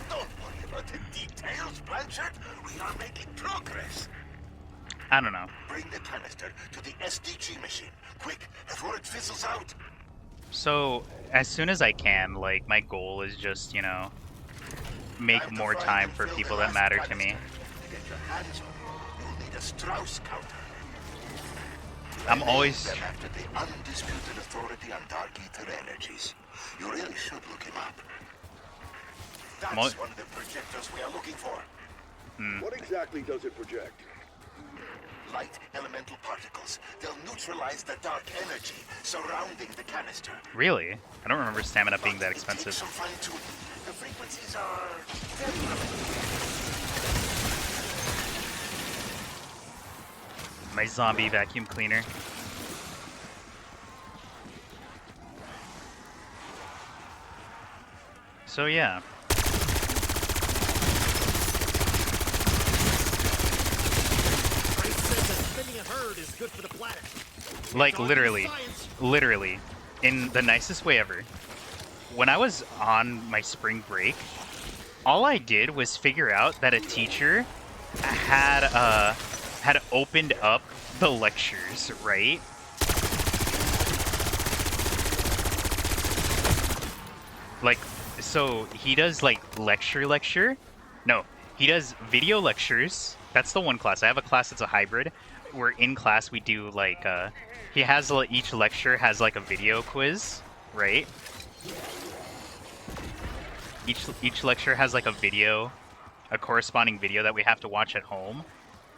Don't worry about the details, Blanchard. We are making progress. I don't know. Bring the canister to the SDG machine. Quick, before it fizzles out. So, as soon as I can, like, my goal is just, you know, make more time for people that matter to me. Get your hands on. You'll need a Strauss counter. I'm always... Them after the undisputed authority on Dark Ether energies. You really should look him up. That's one of the projectors we are looking for. What exactly does it project? Light elemental particles. They'll neutralize the dark energy surrounding the canister. Really? I don't remember stamina being that It expensive. takes some fine-tuning. The frequencies are very limited. My zombie vacuum cleaner. So yeah. Like literally, in the nicest way ever. When I was on my spring break, all I did was figure out that a teacher had opened up the lectures, right? Like, so he does like lecture. No, he does video lectures. That's the one class. I have a class that's a hybrid. Where in class we do like he has each lecture has like a video quiz, right? Each lecture has like a corresponding video that we have to watch at home,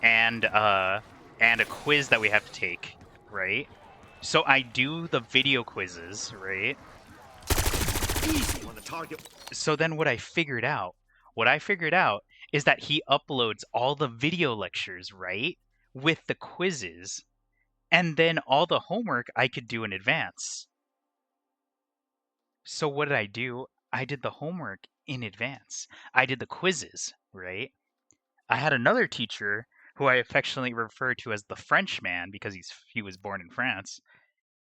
and a quiz that we have to take, right? So I do the video quizzes, right? Easy on the target. So then what I figured out is that he uploads all the video lectures, right? With the quizzes, and then all the homework I could do in advance. So what did I do? I did the homework in advance. I did the quizzes, right? I had another teacher who I affectionately refer to as the Frenchman because he was born in France.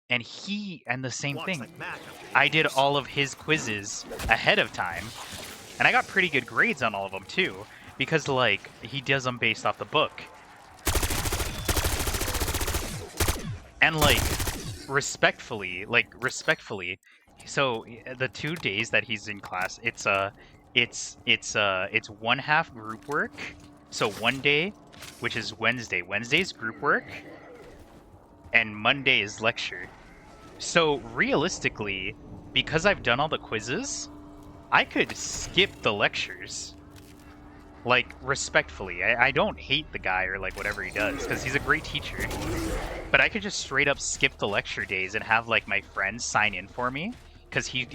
And the same thing. I did all of his quizzes ahead of time. And I got pretty good grades on all of them too, because like he does them based off the book. And like respectfully, so the 2 days that he's in class, it's 1/2 group work. So one day, which is Wednesday's group work, and Monday is lecture. So realistically, because I've done all the quizzes, I could skip the lectures. Like, respectfully. I don't hate the guy or like whatever he does, because he's a great teacher. But I could just straight up skip the lecture days and have like my friends sign in for me, because he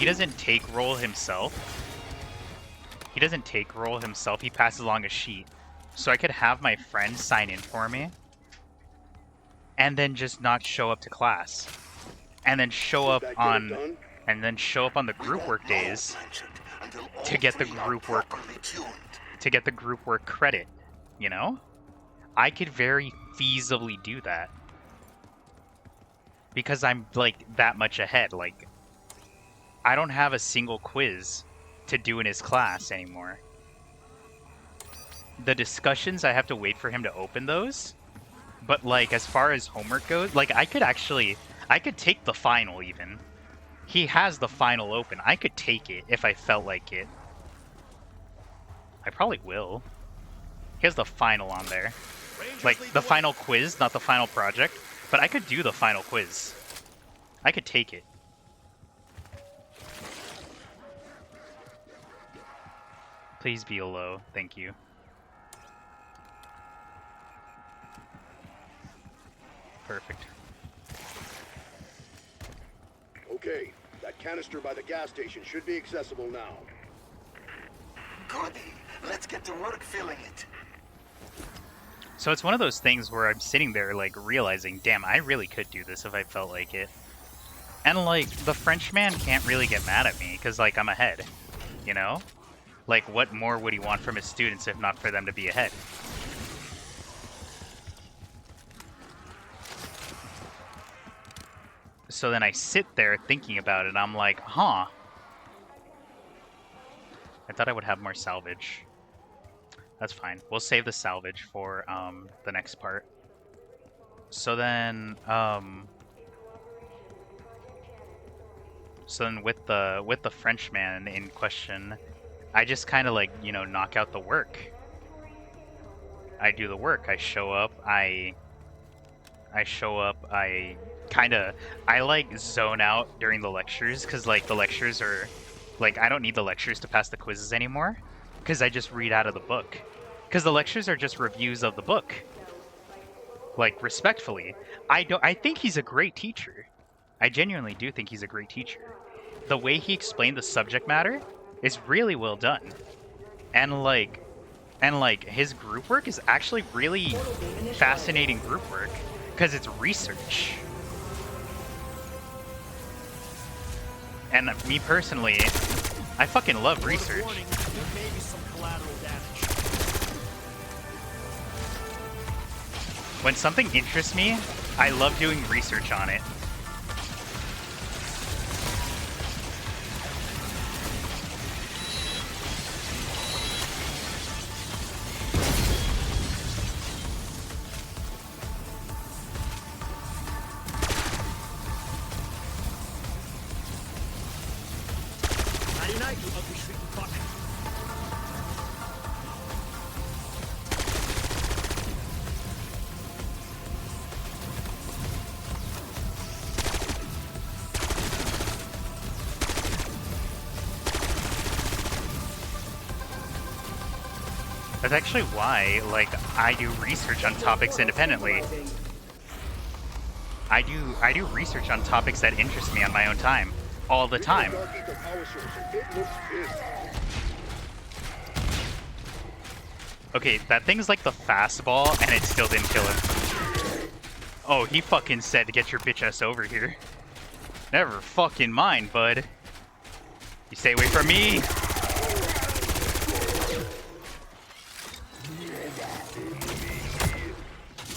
doesn't take roll himself. He doesn't take roll himself. He passes along a sheet, so I could have my friends sign in for me, and then just not show up to class, and then show up on the group work days to get the group work credit, you know? I could very feasibly do that. Because I'm like that much ahead. Like, I don't have a single quiz to do in his class anymore. The discussions, I have to wait for him to open those. But like, as far as homework goes, like I could take the final even. He has the final open. I could take it if I felt like it. I probably will. He has the final on there. Like, the final quiz, not the final project. But I could do the final quiz. I could take it. Please be a low. Thank you. Perfect. Okay, that canister by the gas station should be accessible now. Goody. Let's get to work filling it. So it's one of those things where I'm sitting there, like, realizing, damn, I really could do this if I felt like it. And, like, the Frenchman can't really get mad at me, because, like, I'm ahead. You know? Like, what more would he want from his students if not for them to be ahead? So then I sit there thinking about it, and I'm like, huh. I thought I would have more salvage. That's fine. We'll save the salvage for the next part. So then with the Frenchman in question, I just kind of like, you know, knock out the work. I do the work. I show up. I like zone out during the lectures, because like the lectures are like, I don't need the lectures to pass the quizzes anymore, because I just read out of the book, because the lectures are just reviews of the book. Like, respectfully, I think he's a great teacher. I genuinely do think he's a great teacher. The way he explained the subject matter is really well done, and like his group work is actually really fascinating group work, because it's research. And me personally, I fucking love research. Warning, there may be some collateral damage. When something interests me, I love doing research on it. Night, you ugly shrieking fuck. That's actually why, like, I do research on topics independently. I do research on topics that interest me on my own time, all the time. Okay, that thing's like the fastball, and it still didn't kill him. Oh, he fucking said to get your bitch ass over here. Never fucking mind, bud. You stay away from me.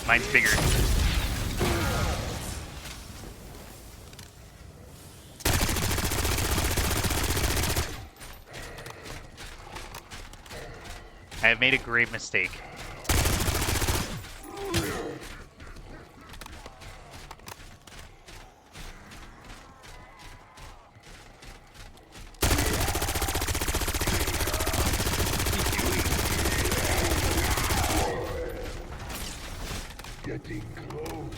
Mine's bigger. I have made a grave mistake. Getting close.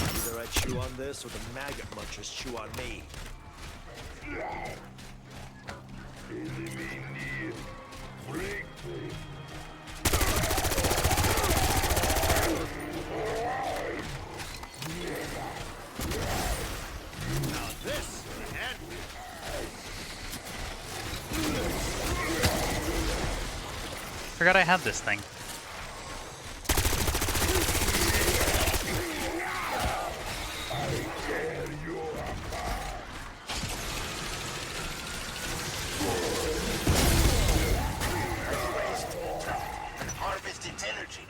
Either I chew on this or the maggot munchers chew on me. Enemy near. Breakthrough. Now this, man. Forgot I had this thing. Harvest its energy.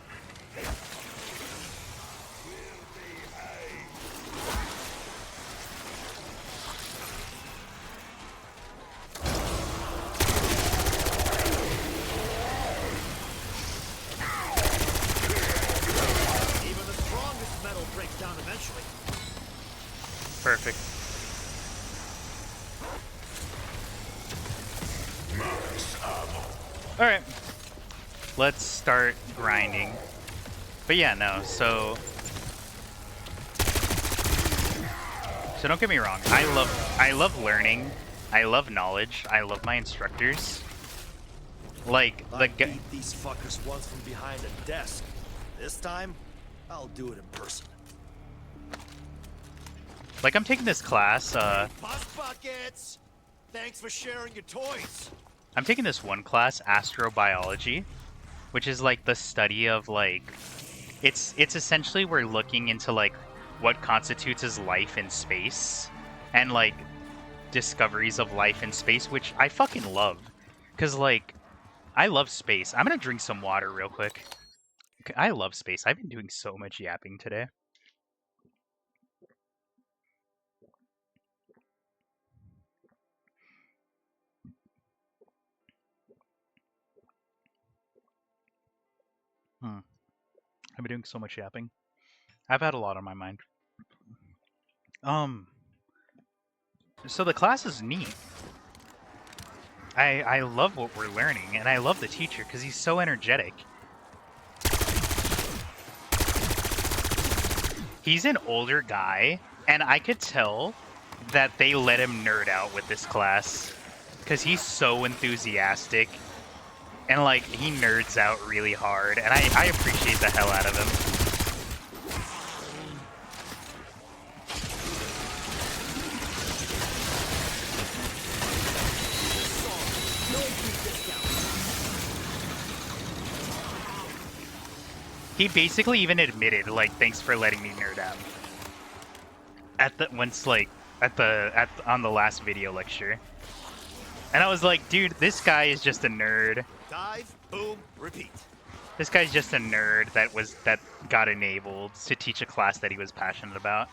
Even the strongest metal breaks down eventually. Perfect. Alright. Let's start grinding. But yeah, no, so don't get me wrong. I love learning. I love knowledge. I love my instructors. Like I beat these fuckers once from behind a desk. This time, I'll do it in person. like I'm taking this class, Bus buckets! Thanks for sharing your toys. I'm taking this one class, astrobiology, which is like the study of like, it's essentially we're looking into like what constitutes as life in space, and like discoveries of life in space, which I fucking love, cause like I love space. I'm gonna drink some water real quick. I love space. I've been doing so much yapping today. I've been doing so much yapping. I've had a lot on my mind. So the class is neat. I love what we're learning, and I love the teacher because he's so energetic. He's an older guy, and I could tell that they let him nerd out with this class because he's so enthusiastic, and like he nerds out really hard, and I appreciate the hell out of him. He basically even admitted, like, thanks for letting me nerd out. On the last video lecture. And I was like, dude, this guy is just a nerd. Dive, boom, repeat. This guy's just a nerd that got enabled to teach a class that he was passionate about.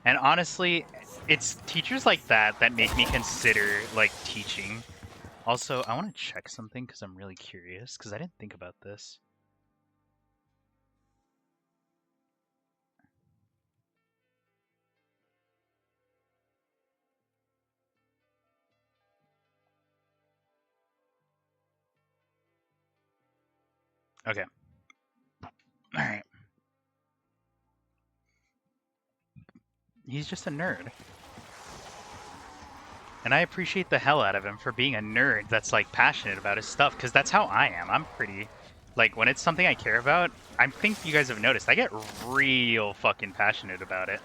And honestly, it's teachers like that that make me consider, like, teaching. Also, I want to check something because I'm really curious, because I didn't think about this. Okay. Alright. He's just a nerd. And I appreciate the hell out of him for being a nerd that's, like, passionate about his stuff, because that's how I am. I'm pretty... Like, when it's something I care about, I think you guys have noticed, I get real fucking passionate about it.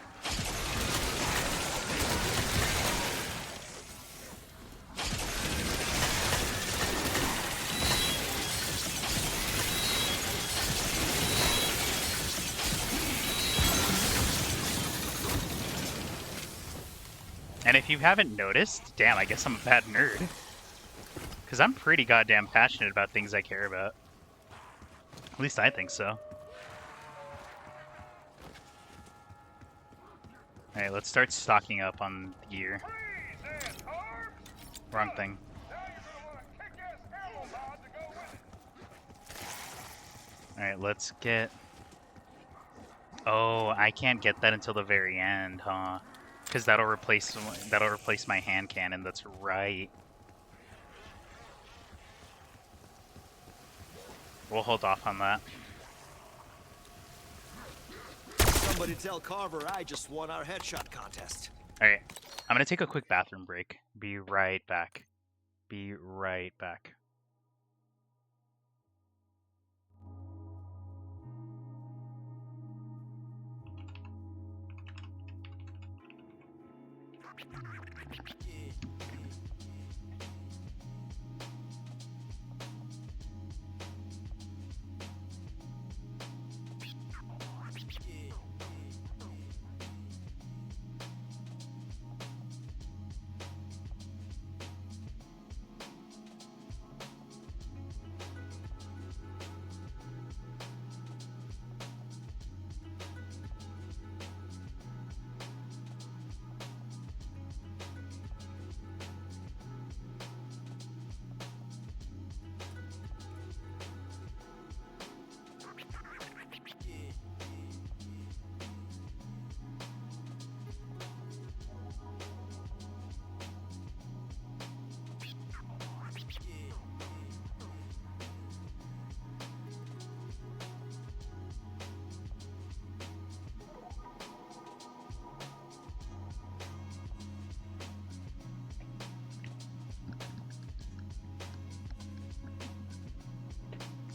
And if you haven't noticed, damn, I guess I'm a bad nerd. Because I'm pretty goddamn passionate about things I care about. At least I think so. Alright, let's start stocking up on gear. Wrong thing. Alright, let's get... Oh, I can't get that until the very end, huh? Because that'll replace my hand cannon, that's right. We'll hold off on that. Somebody tell Carver I just won our headshot contest. Alright, I'm gonna take a quick bathroom break. Be right back. Be right back.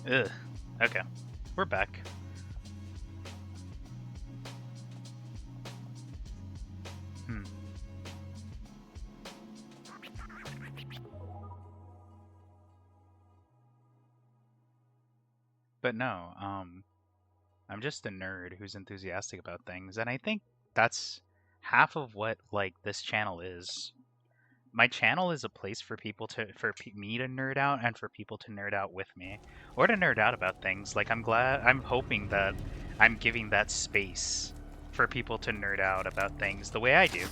Ugh. Okay. We're back. But no, I'm just a nerd who's enthusiastic about things, and I think that's half of what, like, this channel is. my channel is a place for people to, me to nerd out and for people to nerd out with me, or to nerd out about things. Like I'm hoping that I'm giving that space for people to nerd out about things the way I do.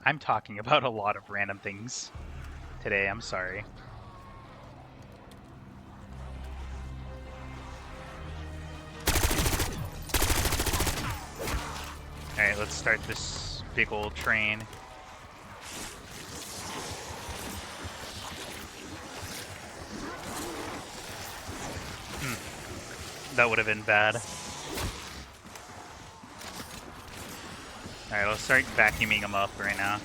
I'm talking about a lot of random things today, I'm sorry. Alright, let's start this big old train. That would have been bad. Alright, let's start vacuuming them up right now.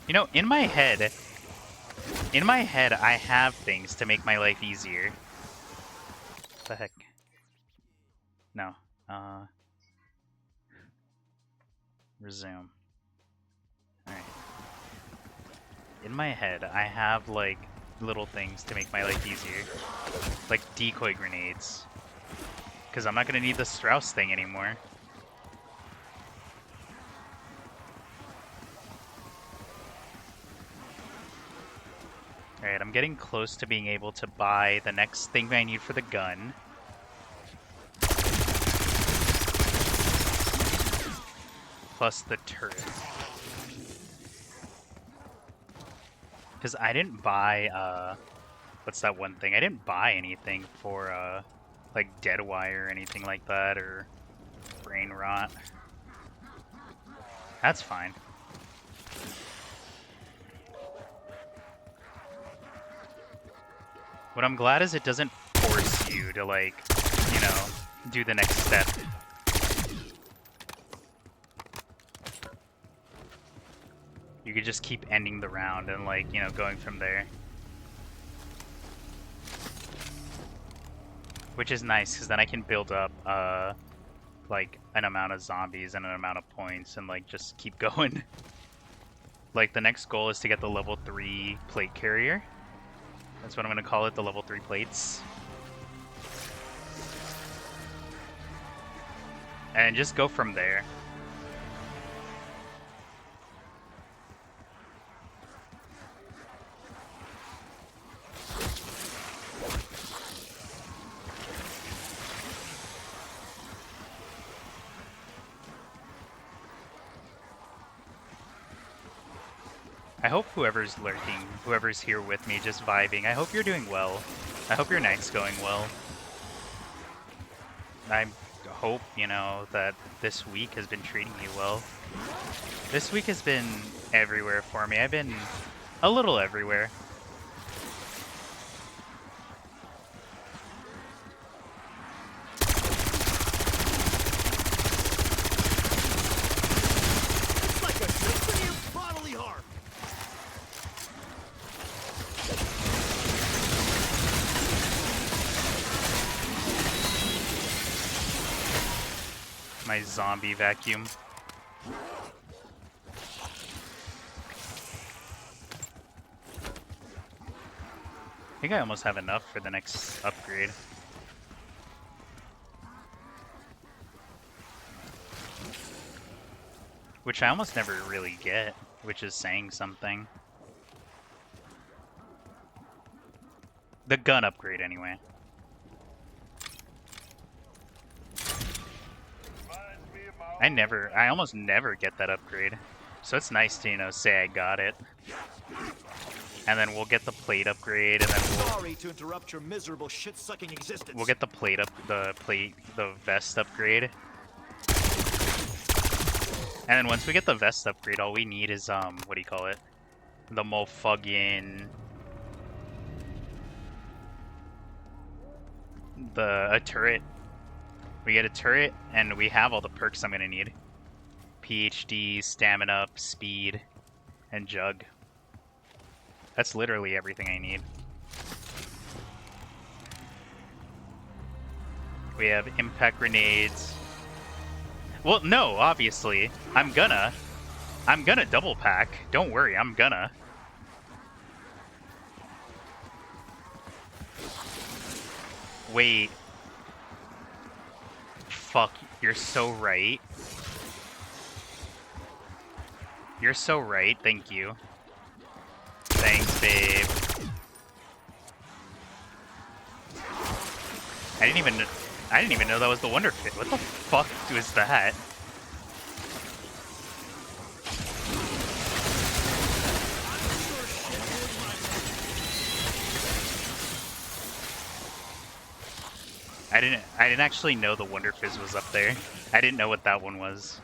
You know, in my head, I have things to make my life easier. What the heck? No. Resume. Alright. In my head, I have, like, little things to make my life easier. Like decoy grenades. Because I'm not going to need the Strauss thing anymore. Alright, I'm getting close to being able to buy the next thing I need for the gun. Plus the turret. Because I didn't buy, what's that one thing? I didn't buy anything for, like, dead wire or anything like that, or brain rot. That's fine. What I'm glad is it doesn't force you to, like, you know, do the next step. You could just keep ending the round and, like, you know, going from there. Which is nice, because then I can build up, like, an amount of zombies and an amount of points and, like, just keep going. Like, the next goal is to get the level 3 plate carrier. That's what I'm going to call it, the level 3 plates. And just go from there. I hope whoever's lurking, whoever's here with me just vibing, I hope you're doing well. I hope your night's going well. I hope, you know, that this week has been treating you well. This week has been everywhere for me. I've been a little everywhere. It's like a symphony of bodily harm. My zombie vacuum. I think I almost have enough for the next upgrade. Which I almost never really get, which is saying something. The gun upgrade, anyway. I almost never get that upgrade. So it's nice to, you know, say I got it. And then we'll get the plate upgrade, and then Sorry to interrupt your miserable shit-sucking existence. we'll get the the vest upgrade. And then once we get the vest upgrade, all we need is, what do you call it? The motherfucking... a turret. We get a turret, and we have all the perks I'm gonna need. PhD, stamina up, speed, and jug. That's literally everything I need. We have impact grenades. Well, no, obviously. I'm gonna double pack. Don't worry, I'm gonna. Wait. Fuck, you're so right. You're so right, thank you. Thanks, babe. I didn't even know that was the Wonder Fit. What the fuck was that? I didn't actually know the Wonder Fizz was up there. I didn't know what that one was.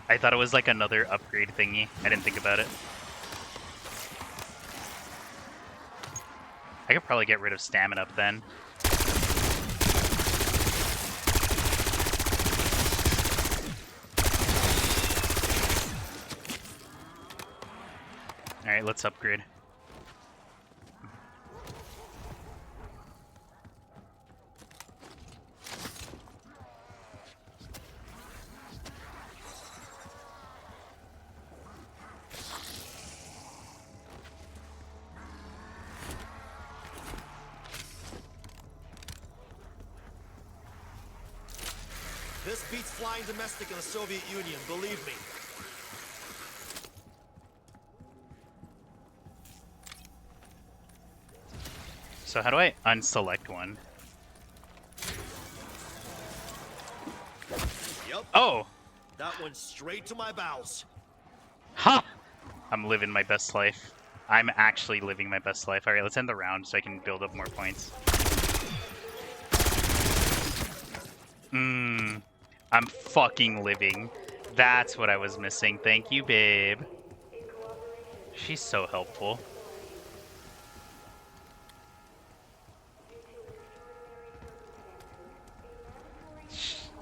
I thought it was like another upgrade thingy. I didn't think about it. I could probably get rid of stamina up then. Alright, let's upgrade. This beats flying domestic in the Soviet Union, believe me. So how do I unselect one? Yep. Oh! That went straight to my bowels. Ha! I'm living my best life. I'm actually living my best life. Alright, let's end the round so I can build up more points. I'm fucking living. That's what I was missing. Thank you, babe. She's so helpful.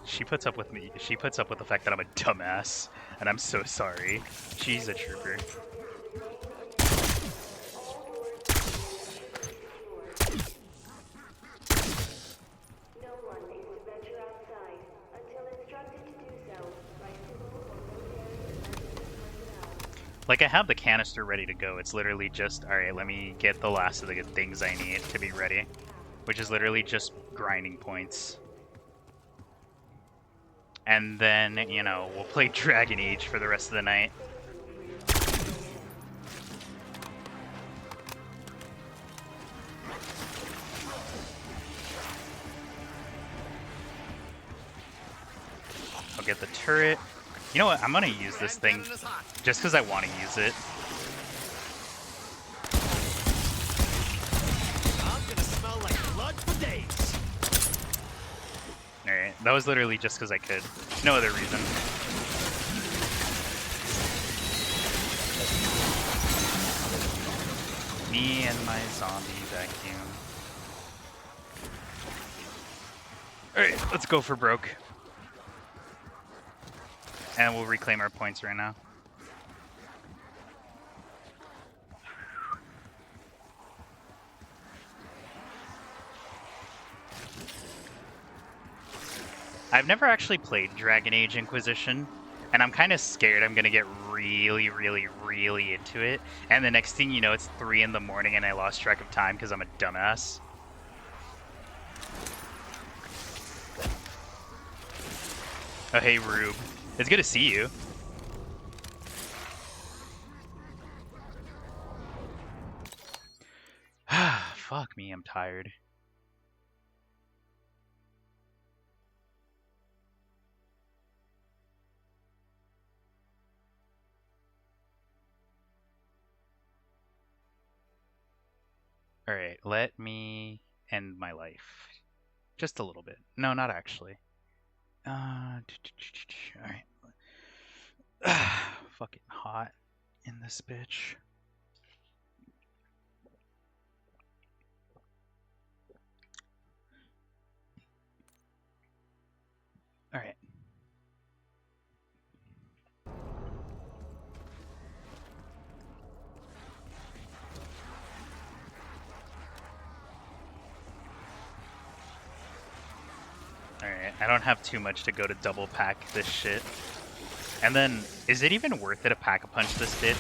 She puts up with me. She puts up with the fact that I'm a dumbass, and I'm so sorry. She's a trooper. Like, I have the canister ready to go. It's literally just, alright, let me get the last of the things I need to be ready. Which is literally just grinding points. And then, you know, we'll play Dragon Age for the rest of the night. I'll get the turret. You know what? I'm gonna use this thing just because I want to use it. I'm gonna smell like blood for days. Alright, that was literally just because I could. No other reason. Me and my zombie vacuum. Alright, let's go for broke. And we'll reclaim our points right now. I've never actually played Dragon Age Inquisition, and I'm kind of scared I'm gonna get really, really, really into it. And the next thing you know, it's 3 in the morning and I lost track of time because I'm a dumbass. Oh, hey, Rube. It's good to see you. Fuck me, I'm tired. Alright, let me end my life. Just a little bit. No, not actually. Alright. Fucking hot in this bitch. Alright. Alright. Alright, I don't have too much to go to double pack this shit. And then, is it even worth it to pack-a-punch this bitch?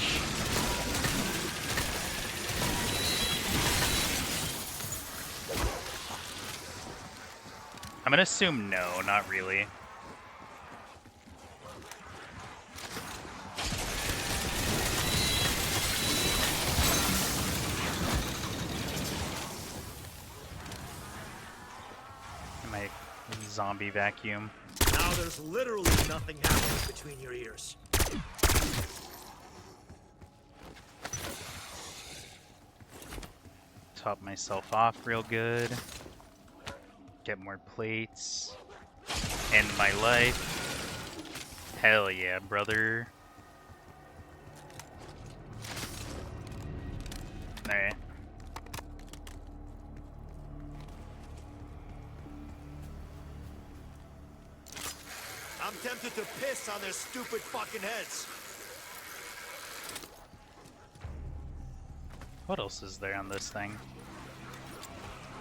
I'm gonna assume no, not really. My zombie vacuum. Now there's literally nothing happening between your ears. Top myself off real good. Get more plates. End my life. Hell yeah, brother. Alright. I'm tempted to piss on their stupid fucking heads. What else is there on this thing?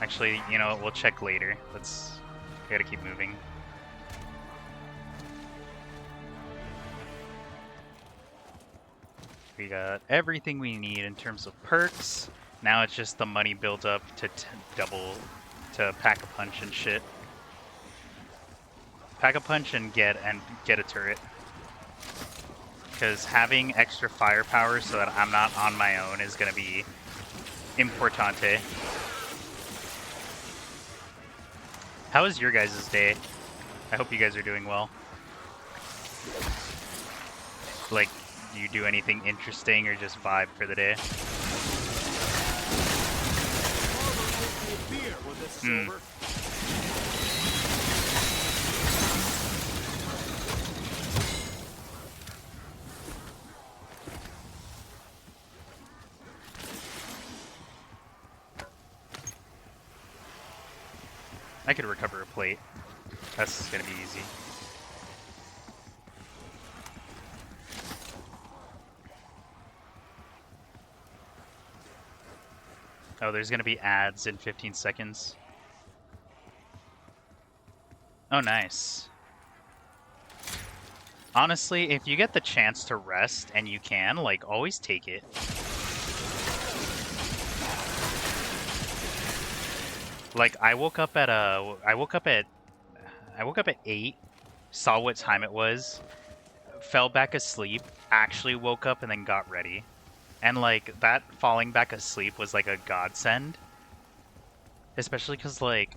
Actually, you know what, we'll check later. We gotta keep moving. We got everything we need in terms of perks. Now it's just the money build up to to pack-a-punch and shit. Pack-a-punch and get a turret. Because having extra firepower so that I'm not on my own is gonna be importante. How was your guys' day? I hope you guys are doing well. Like, do you do anything interesting or just vibe for the day? I could recover a plate. That's gonna be easy. Oh, there's gonna be ads in 15 seconds. Oh, nice. Honestly, if you get the chance to rest and you can, like, always take it. Like, I woke up at 8, saw what time it was, fell back asleep, actually woke up and then got ready. And like that falling back asleep was like a godsend. Especially cuz like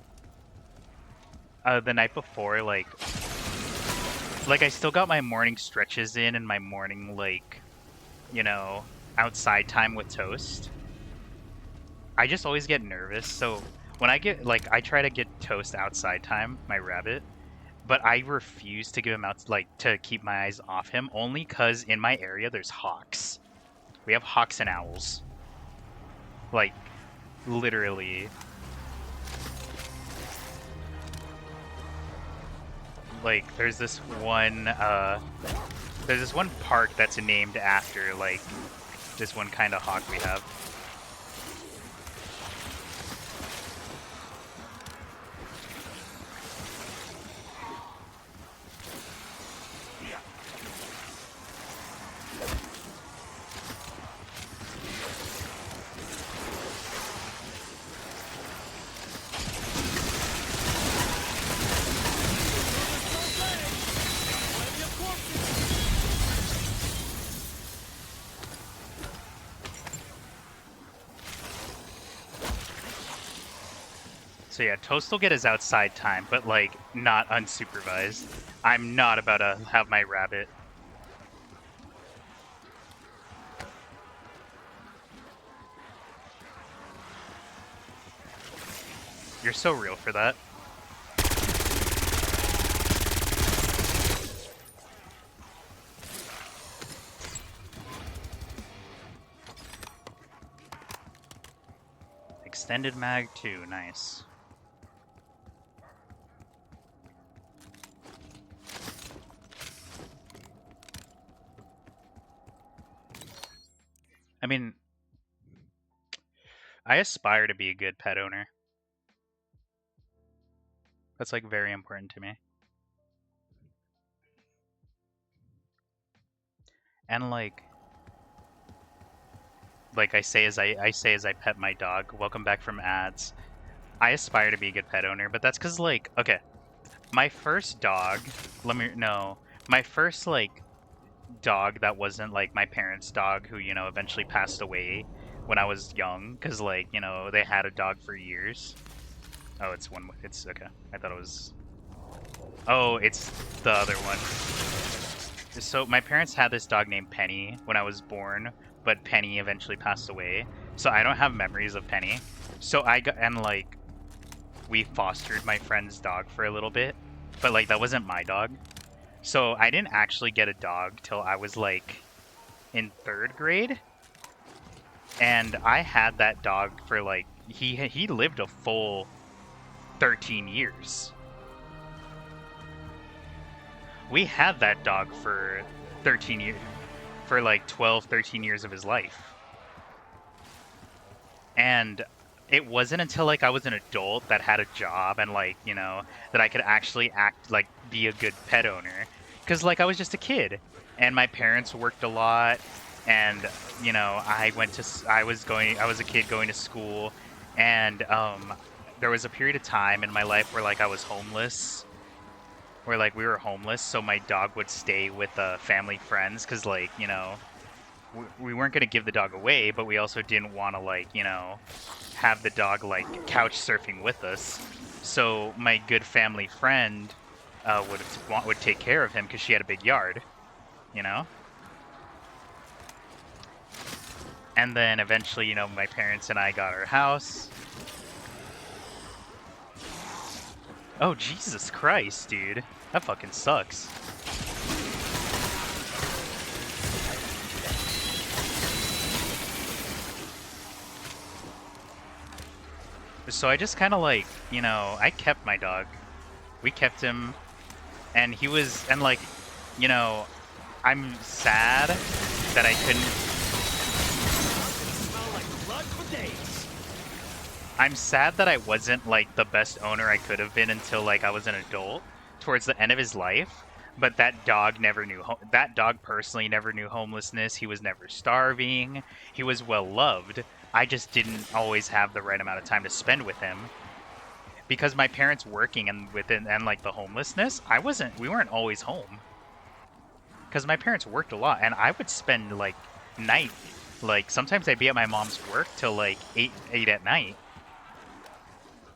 the night before like I still got my morning stretches in and my morning like, you know, outside time with Toast. I just always get nervous, so when I get, like, I try to get Toast outside time, my rabbit, but I refuse to give him out, like, to keep my eyes off him, only because in my area there's hawks. We have hawks and owls. Like, literally. Like, there's this one park that's named after, like, this one kind of hawk we have. So yeah, Toast will get his outside time, but like not unsupervised. I'm not about to have my rabbit. You're so real for that. Extended mag too, nice. I mean, I aspire to be a good pet owner. That's like very important to me. And like I say as I say as I pet my dog, welcome back from ads. I aspire to be a good pet owner, but that's because like, okay, my first dog, my first like dog that wasn't like my parents' dog who, you know, eventually passed away when I was young, because like, you know, they had a dog for years. Oh, it's okay. I thought it was, oh, it's the other one. So my parents had this dog named Penny when I was born, but Penny eventually passed away. So I don't have memories of Penny. So I got, and like, we fostered my friend's dog for a little bit, but like that wasn't my dog. So I didn't actually get a dog till I was like in 3rd grade. And I had that dog for like, he lived a full 13 years. We had that dog for 13 years, for like 12, 13 years of his life. And it wasn't until like I was an adult that had a job and like, you know, that I could actually act like be a good pet owner. Cause like I was just a kid and my parents worked a lot and, you know, I was a kid going to school and there was a period of time in my life where like I was homeless, where like we were homeless, so my dog would stay with family friends because like, you know, we weren't going to give the dog away, but we also didn't want to like, you know, have the dog like couch surfing with us. So my good family friend would take care of him because she had a big yard, you know. And then eventually, you know, my parents and I got our house. Oh, Jesus Christ, dude. That fucking sucks. So I just kind of like, you know, I kept my dog. We kept him. And he was, and like, you know, I'm sad that I couldn't. I'm sad that I wasn't like the best owner I could have been until like I was an adult towards the end of his life. But that dog never knew, that dog personally never knew homelessness. He was never starving. He was well loved. I just didn't always have the right amount of time to spend with him. Because my parents working and like the homelessness, we weren't always home. Because my parents worked a lot and I would spend like night, like sometimes I'd be at my mom's work till like 8 at night.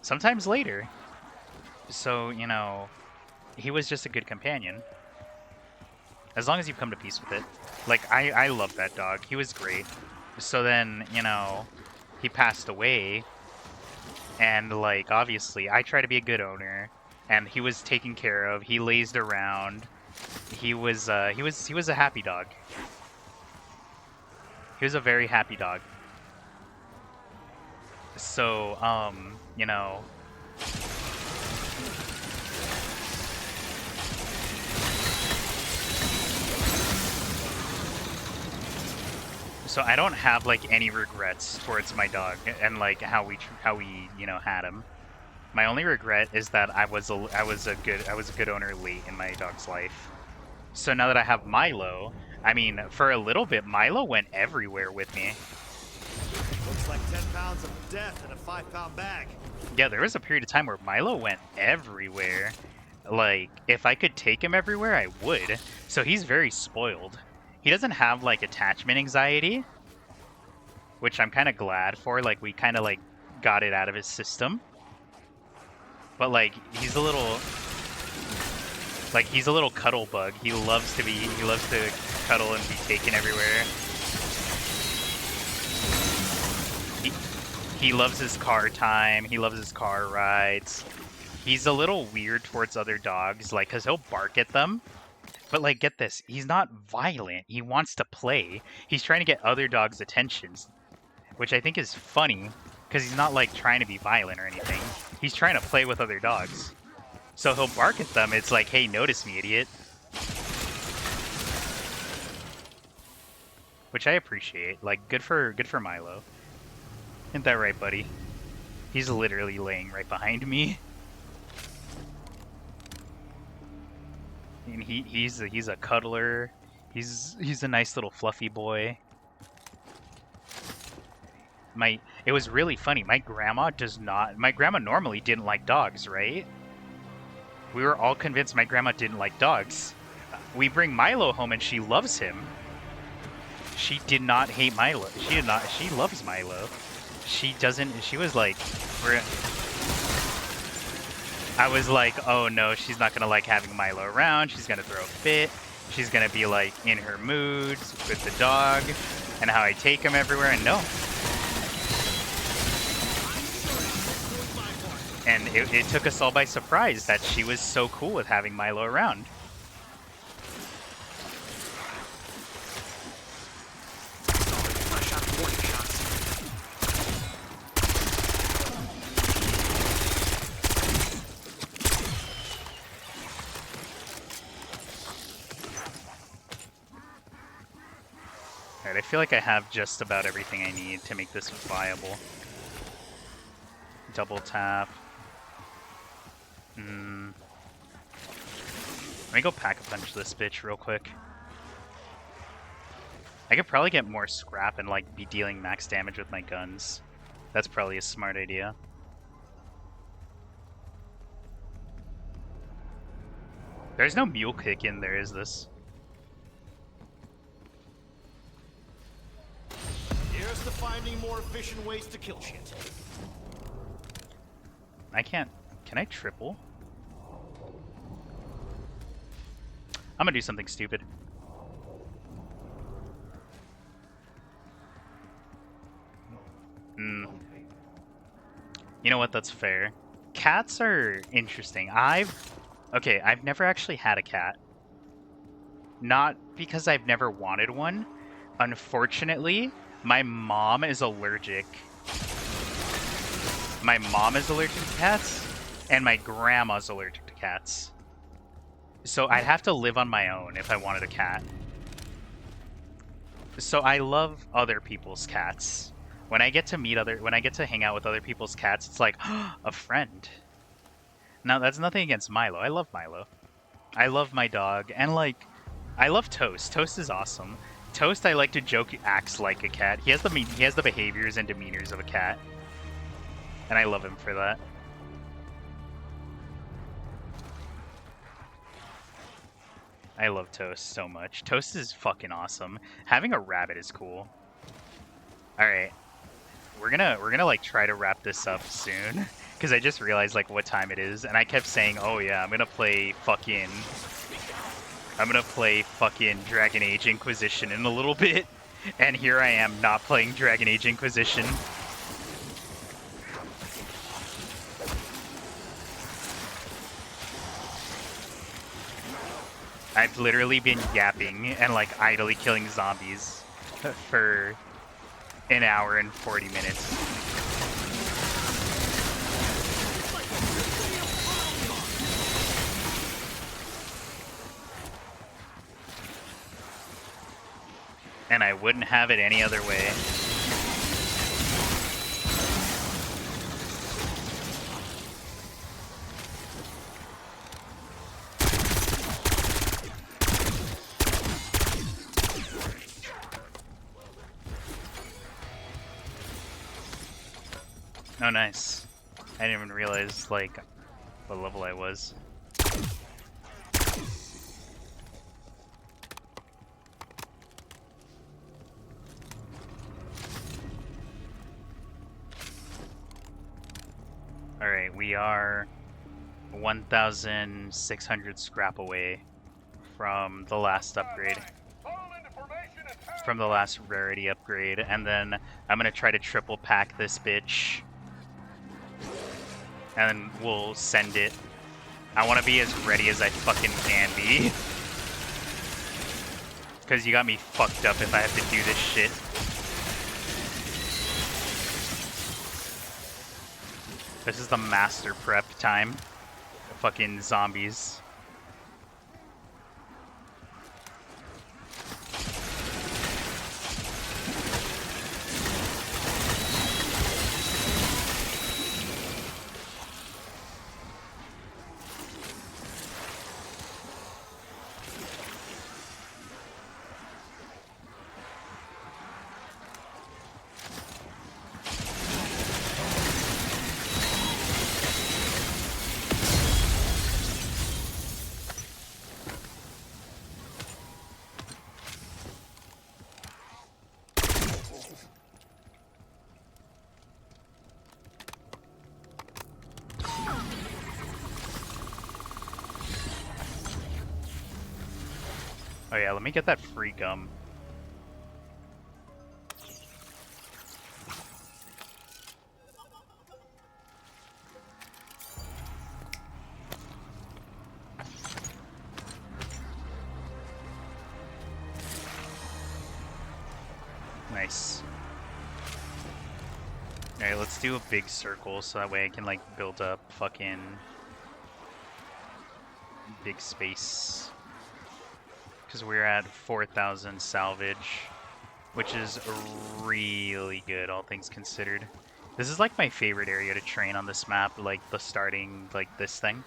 Sometimes later. So, you know, he was just a good companion. As long as you come to peace with it. Like, I love that dog. He was great. So then, you know, he passed away. And, like, obviously, I try to be a good owner. And he was taken care of. He lazed around. He was a happy dog. He was a very happy dog. So, you know... So I don't have like any regrets towards my dog and like how we you know had him. My only regret is that I was a good owner late in my dog's life. So now that I have Milo, I mean, for a little bit, Milo went everywhere with me. Looks like 10 pounds of death in a 5-pound bag. Yeah, there was a period of time where Milo went everywhere. Like, if I could take him everywhere, I would. So he's very spoiled. He doesn't have, like, attachment anxiety, which I'm kind of glad for. Like, we kind of, like, got it out of his system. But, like, he's a little cuddle bug. He loves to cuddle and be taken everywhere. He loves his car time. He loves his car rides. He's a little weird towards other dogs, like, because he'll bark at them. But, like, get this. He's not violent. He wants to play. He's trying to get other dogs' attentions, which I think is funny, because he's not, like, trying to be violent or anything. He's trying to play with other dogs. So he'll bark at them. It's like, hey, notice me, idiot. Which I appreciate. Like, good for Milo. Isn't that right, buddy? He's literally laying right behind me. And he's a cuddler. He's a nice little fluffy boy. It was really funny. My grandma normally didn't like dogs, right? We were all convinced my grandma didn't like dogs. We bring Milo home and she loves him. She did not hate Milo. She loves Milo. She was like, I was like, oh no, she's not gonna like having Milo around. She's gonna throw a fit. She's gonna be like in her moods with the dog and how I take him everywhere, and no. And it took us all by surprise that she was so cool with having Milo around. Alright, I feel like I have just about everything I need to make this viable. Double tap. Let me go pack a punch this bitch real quick. I could probably get more scrap and like be dealing max damage with my guns. That's probably a smart idea. There's no mule kick in there, is this? Here's to finding more efficient ways to kill shit. I can't. Can I triple? I'm gonna do something stupid. You know what? That's fair. Cats are interesting. I've never actually had a cat. Not because I've never wanted one. Unfortunately, my mom is allergic. My mom is allergic to cats, and my grandma's allergic to cats. So I'd have to live on my own if I wanted a cat. So I love other people's cats. When I get to hang out with other people's cats, it's like a friend. Now that's nothing against Milo. I love Milo. I love my dog, and like, I love Toast. Toast is awesome. Toast, I like to joke, acts like a cat. He has the behaviors and demeanors of a cat, and I love him for that. I love Toast so much. Toast is fucking awesome. Having a rabbit is cool. All right, we're gonna like try to wrap this up soon because I just realized like what time it is, and I kept saying, oh yeah, I'm gonna play fucking Dragon Age Inquisition in a little bit, and here I am not playing Dragon Age Inquisition. I've literally been yapping and like idly killing zombies for an hour and 40 minutes. And I wouldn't have it any other way. Oh, nice. I didn't even realize, like, what level I was. Alright, we are 1,600 scrap away from the last upgrade. From the last rarity upgrade, and then I'm gonna try to triple pack this bitch. And then we'll send it. I want to be as ready as I fucking can be. Because you got me fucked up if I have to do this shit. This is the master prep time. Fucking zombies. Oh yeah, let me get that free gum. Nice. Alright, let's do a big circle so that way I can like build up fucking big space. Because we're at 4,000 salvage, which is really good, all things considered. This is like my favorite area to train on this map, like the starting, like this thing.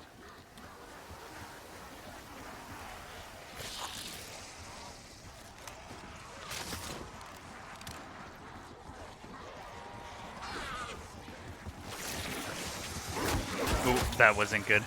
Ooh, that wasn't good.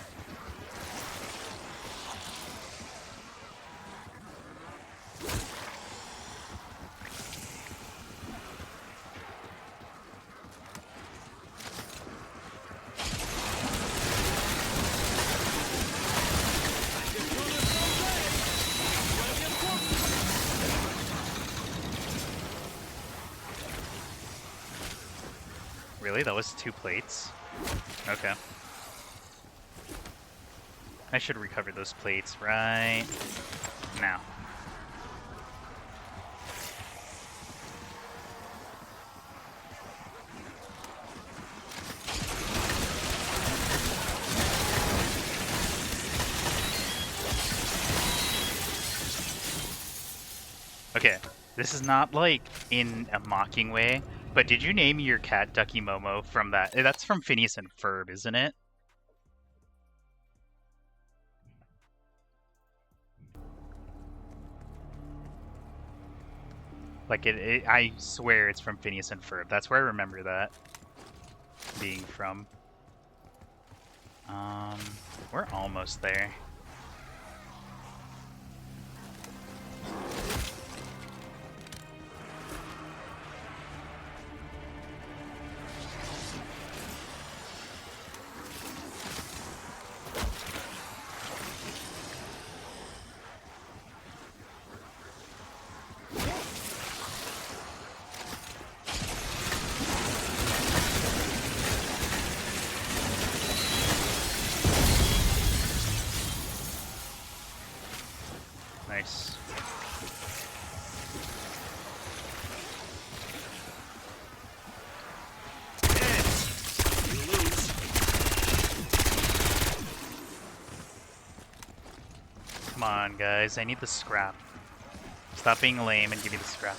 Really? That was 2 plates? Okay. I should recover those plates right now. Okay, this is not like in a mocking way, but did you name your cat Ducky Momo from that? That's from Phineas and Ferb, isn't it? Like I swear it's from Phineas and Ferb. That's where I remember that being from. We're almost there. Nice. Come on, guys. I need the scrap. Stop being lame and give me the scrap.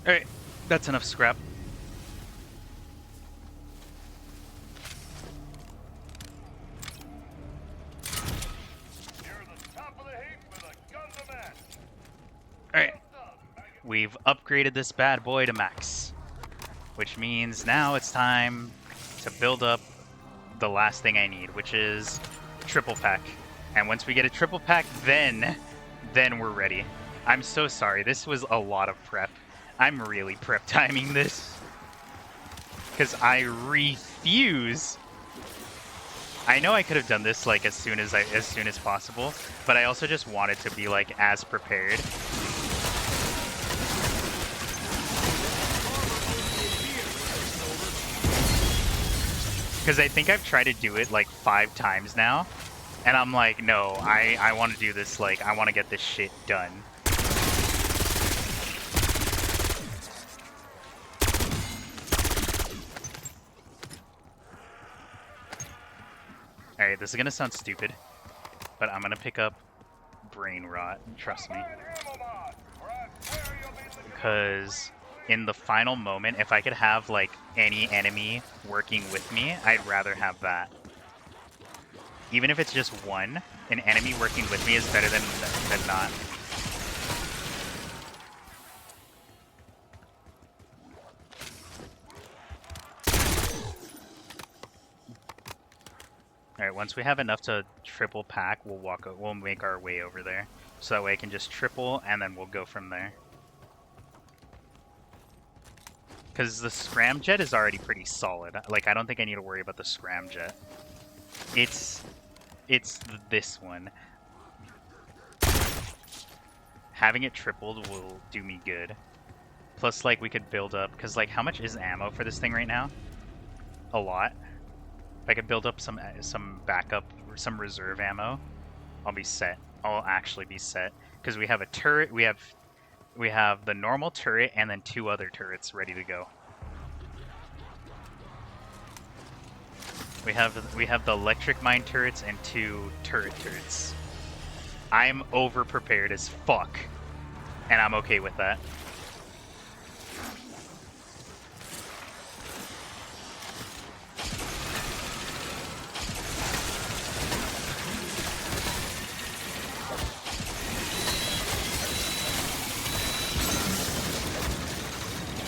Alright, that's enough scrap. Alright, we've upgraded this bad boy to max, which means now it's time to build up the last thing I need, which is triple pack. And once we get a triple pack, then we're ready. I'm so sorry, this was a lot of prep. I'm really prep timing this because I refuse. I know I could have done this like as soon as possible, but I also just wanted to be like as prepared. Because I think I've tried to do it like 5 times now, and I'm like, no, I want to do this, like, I want to get this shit done. Alright, this is gonna sound stupid, but I'm gonna pick up brain rot, trust me. Because in the final moment, if I could have like any enemy working with me, I'd rather have that. Even if it's just one, an enemy working with me is better than not. Alright, once we have enough to triple pack, we'll make our way over there. So that way I can just triple, and then we'll go from there. Because the scramjet is already pretty solid. Like, I don't think I need to worry about the scramjet. It's this one. Having it tripled will do me good. Plus, like, we could build up, because, like, how much is ammo for this thing right now? A lot. If I could build up some backup, or some reserve ammo, I'll be set. I'll actually be set. Because we have a turret, we have the normal turret, and then 2 other turrets ready to go. We have the electric mine turrets and 2 turrets. I'm over prepared as fuck, and I'm okay with that.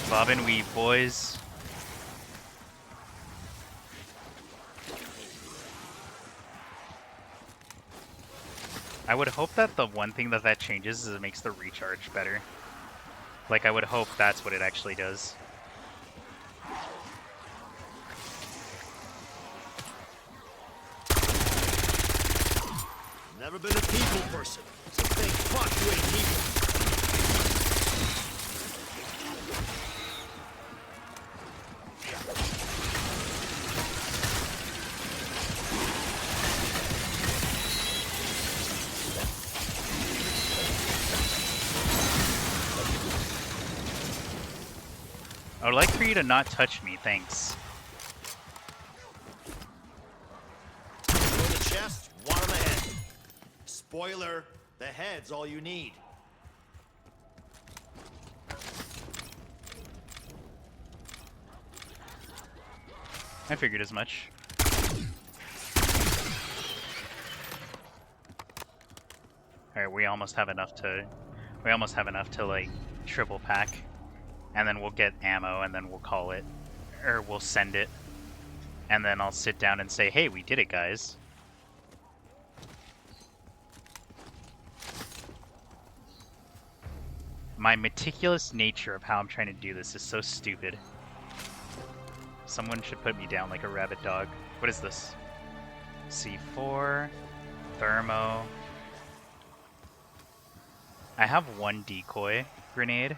Bob and weave, boys. I would hope that the one thing that changes is it makes the recharge better. Like, I would hope that's what it actually does. Never been a people person, so think fuck you ain't people. I would like for you to not touch me, thanks. One on the chest, one on the head. Spoiler, the head's all you need. I figured as much. Alright, we almost have enough to like triple pack. And then we'll get ammo, and then we'll call it, or we'll send it, and then I'll sit down and say, hey, we did it, guys. My meticulous nature of how I'm trying to do this is so stupid. Someone should put me down like a rabid dog. What is this? C4, thermo. I have 1 decoy grenade.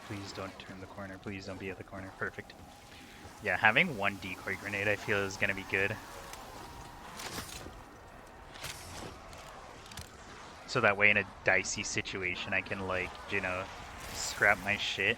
Please don't turn the corner. Please don't be at the corner. Perfect. Yeah, having 1 decoy grenade I feel is going to be good. So that way in a dicey situation I can, like, you know, scrap my shit.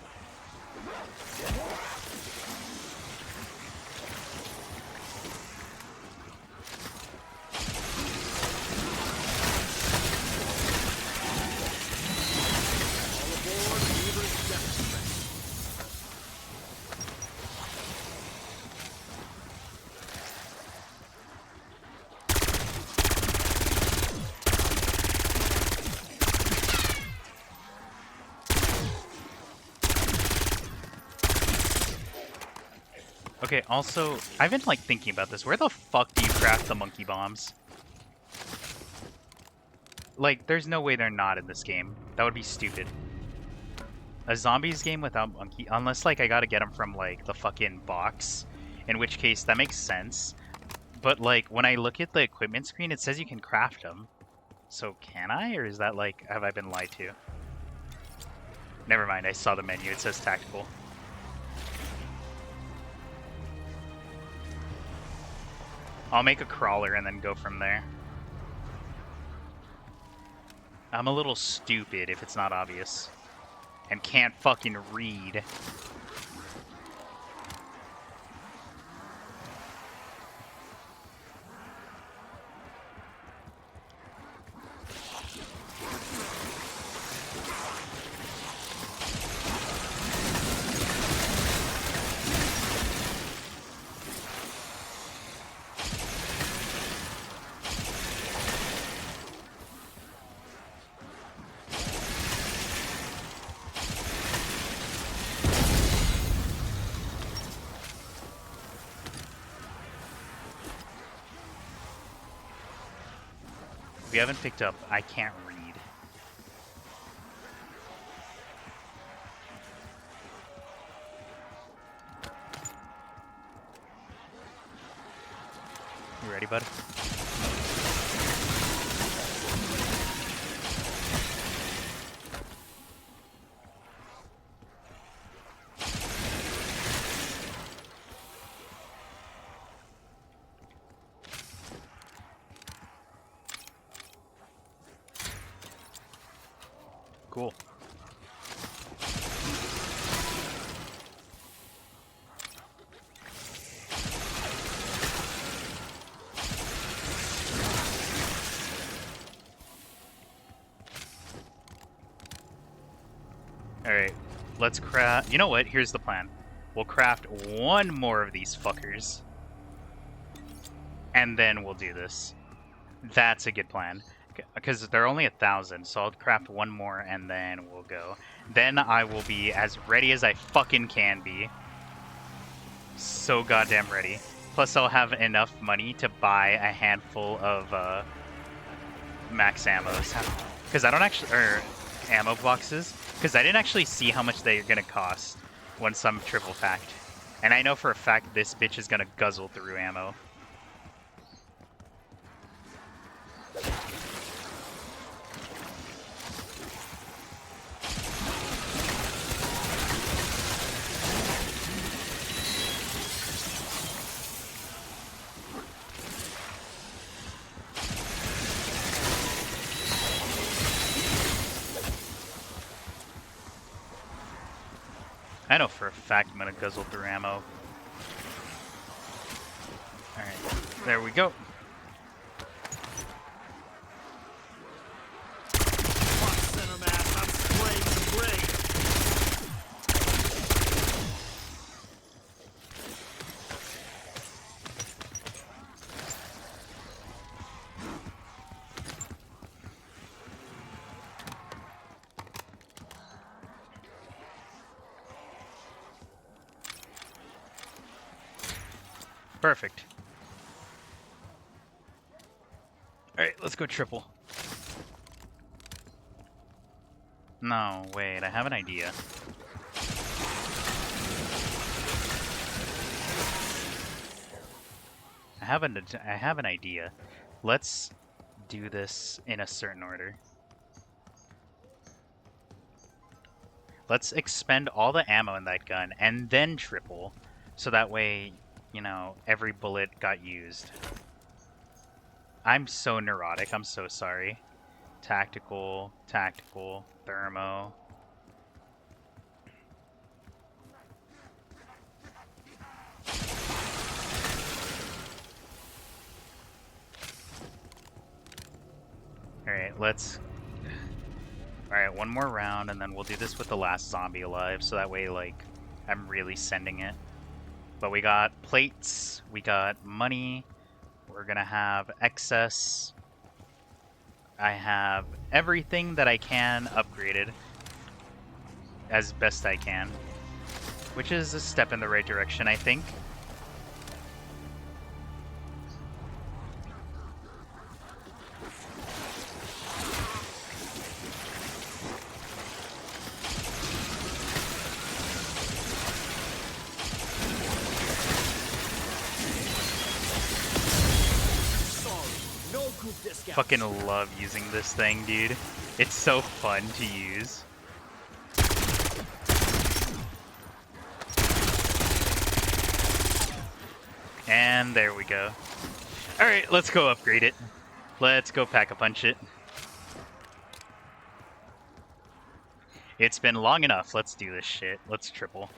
Okay, also, I've been, like, thinking about this. Where the fuck do you craft the monkey bombs? Like, there's no way they're not in this game. That would be stupid. A zombies game without monkey... Unless, like, I gotta get them from, like, the fucking box. In which case, that makes sense. But, like, when I look at the equipment screen, it says you can craft them. So, can I? Or is that, like, have I been lied to? Never mind, I saw the menu. It says tactical. I'll make a crawler and then go from there. I'm a little stupid if it's not obvious. And can't fucking read. We haven't picked up. I can't read. You ready, bud? Cool. Alright, let's craft... You know what? Here's the plan. We'll craft one more of these fuckers. And then we'll do this. That's a good plan. Because they're only 1,000, so I'll craft one more and then we'll go. Then I will be as ready as I fucking can be. So goddamn ready. Plus I'll have enough money to buy a handful of max ammos. Because I don't actually... Or ammo boxes. Because I didn't actually see how much they're going to cost once I'm triple packed. And I know for a fact this bitch is going to guzzle through ammo. I know for a fact I'm gonna guzzle through ammo. Alright, there we go. Center mass, I'm spraying some gray. Perfect. Alright, let's go triple. No, wait, I have an idea. I have an idea. Let's do this in a certain order. Let's expend all the ammo in that gun and then triple, so that way, you know, every bullet got used. I'm so neurotic, I'm so sorry. Tactical, tactical, thermo. Alright, let's... Alright, one more round, and then we'll do this with the last zombie alive, so that way, like, I'm really sending it. But we got plates, we got money, we're gonna have excess. I have everything that I can upgraded as best I can, which is a step in the right direction, I think. Fucking love using this thing, dude. It's so fun to use. And there we go. Alright, let's go upgrade it. Let's go pack-a-punch it. It's been long enough. Let's do this shit. Let's triple.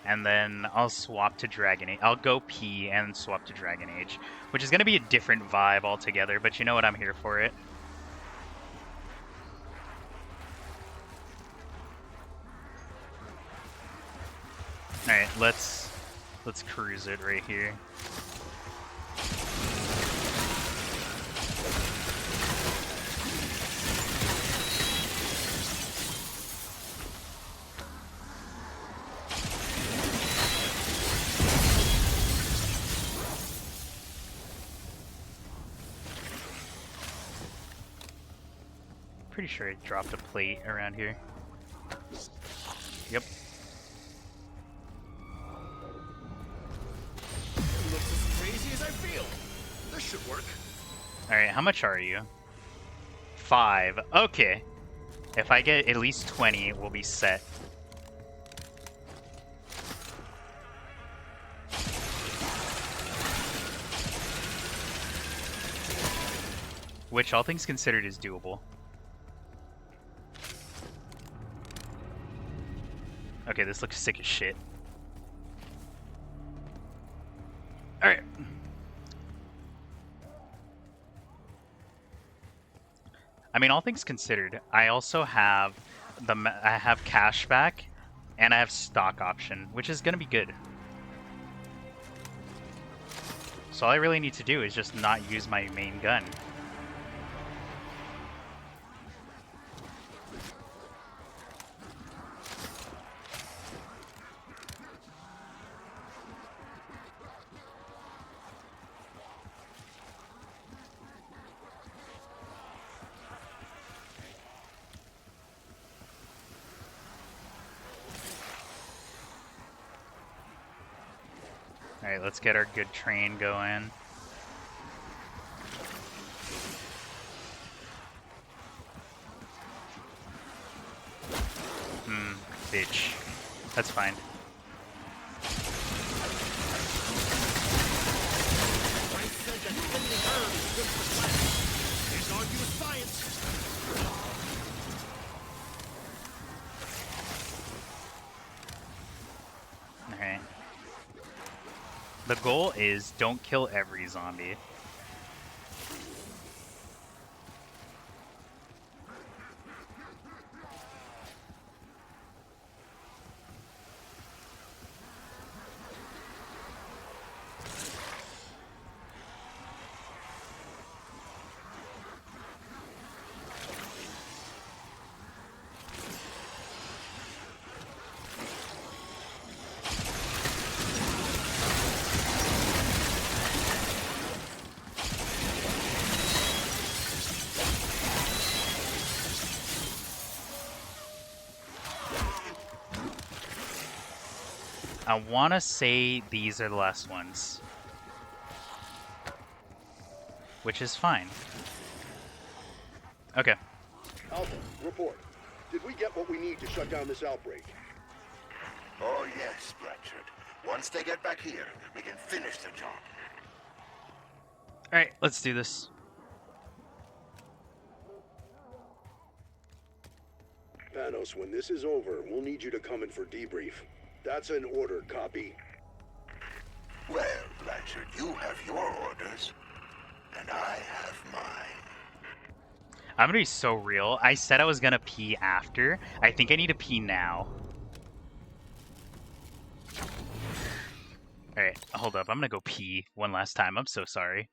And then I'll swap to Dragon Age. I'll go P and swap to Dragon Age, which is going to be a different vibe altogether, but you know what? I'm here for it. Alright, let's cruise it right here. pretty sure I dropped a plate around here. Yep. It looks as crazy as I feel. This should work. Alright, how much are you? 5. Okay. If I get at least 20, we'll be set. Which, all things considered, is doable. Okay, this looks sick as shit. Alright. I mean, all things considered, I also have I have cashback and I have stock option, which is gonna be good. So all I really need to do is just not use my main gun. Alright, let's get our good train going. Bitch. That's fine. Frank said that killing her is good for science. Can't argue with science. Alright. The goal is don't kill every zombie. I want to say these are the last ones. Which is fine. Okay. Alpha, report. Did we get what we need to shut down this outbreak? Oh yes, Blanchard. Once they get back here, we can finish the job. Alright, let's do this. Panos, when this is over, we'll need you to come in for debrief. That's an order, copy? Well, Blanchard, you have your orders, and I have mine. I'm gonna be so real. I said I was gonna pee after. I think I need to pee now. Alright, hold up. I'm gonna go pee one last time. I'm so sorry.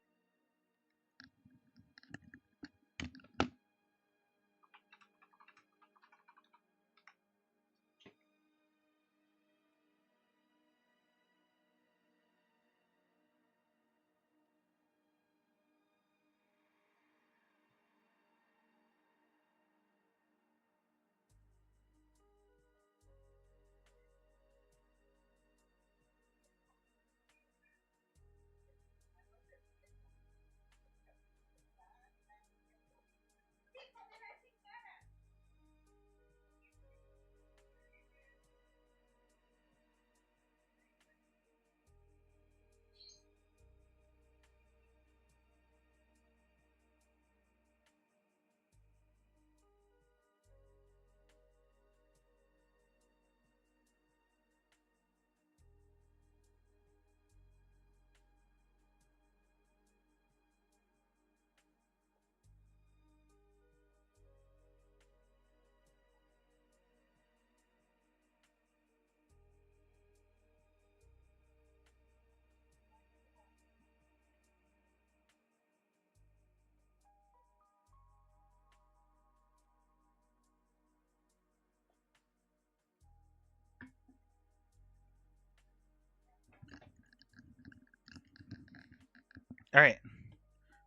Alright.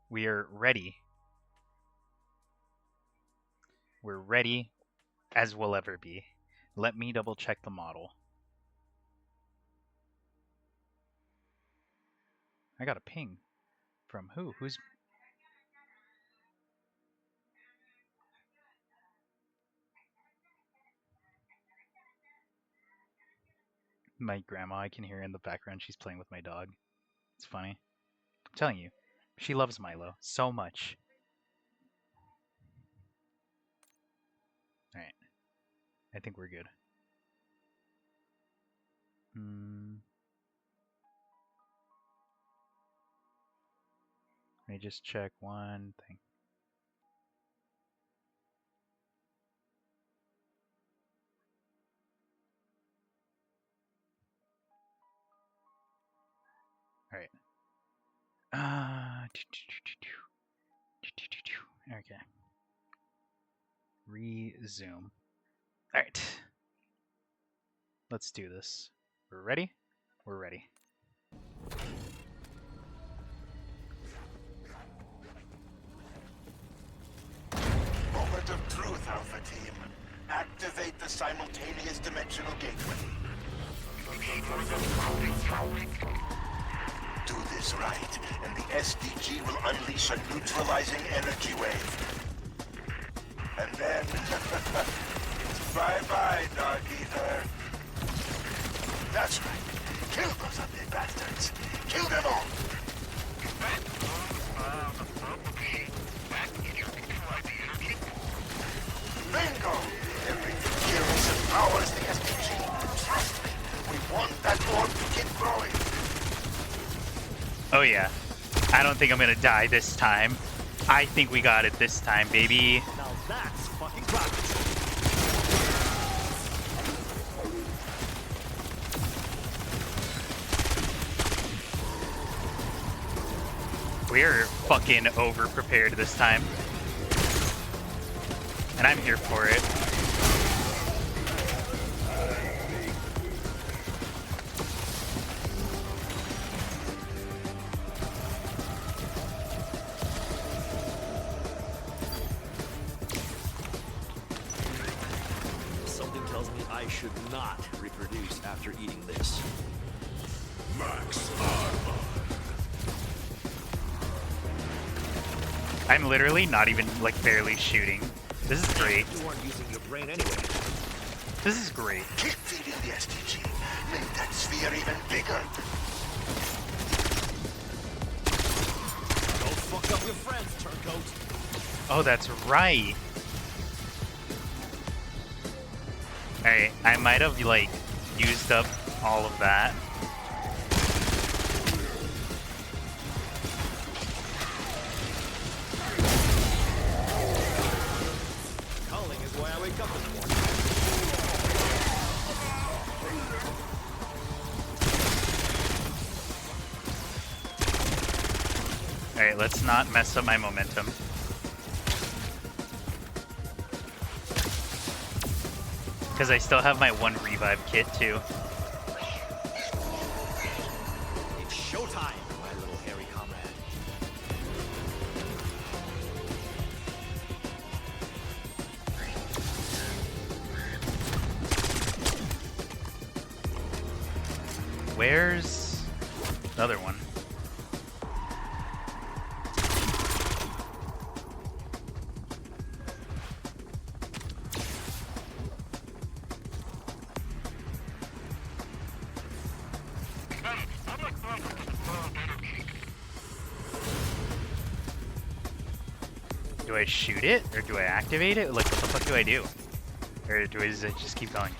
We are ready. We're ready as we'll ever be. Let me double check the model. I got a ping. From who? Who's... My grandma, I can hear in the background. She's playing with my dog. It's funny. I'm telling you, she loves Milo so much. Alright. I think we're good. Let me just check one thing. Alright. Okay. Resume. Alright. Let's do this. We're ready? We're ready. Moment of truth, Alpha Team. Activate the simultaneous dimensional gateway. Do this right, and the SDG will unleash a neutralizing energy wave. And then... bye-bye, Dark Ether. That's right. Kill those undead bastards. Kill them all. Bingo! Everything here is empowers the SDG. Trust me, we want that orb to keep growing. Oh yeah. I don't think I'm gonna die this time. I think we got it this time, baby. Now that's fucking progress. We're fucking over-prepared this time. And I'm here for it. Something tells me I should not reproduce after eating this. Max armor. I'm literally not even, like, barely shooting. This is great. You weren't using your brain anyway. This is great. Keep feeding the SDG. Make that sphere even bigger. Don't fuck up your friends, turncoat. Oh, that's right. Alright, I might have, like, used up all of that. Culling is why I wake up in the morning. Alright, let's not mess up my momentum. Because I still have my one revive kit, too. It's showtime, my little hairy comrade. Where's the other one? Do I shoot it, or do I activate it? Like, what the fuck do I do? Or does it just keep going?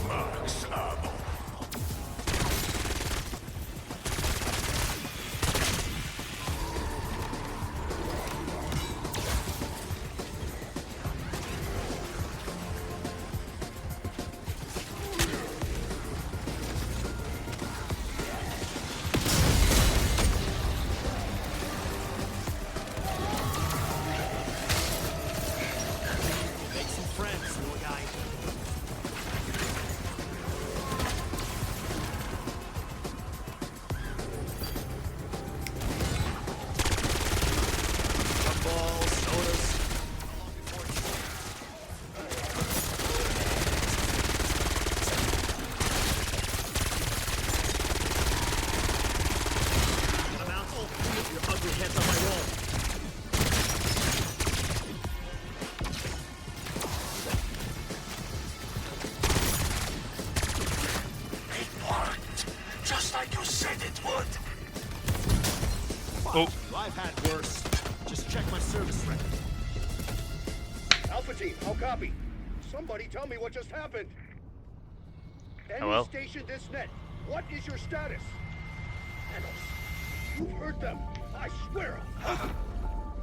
Max armor. Unedited VOD. Oh. I've had worse. Just check my service record. Alpha team, how copy? Somebody tell me what just happened. Any Hello? station this net, what is your status? Anos, you've heard them. I swear.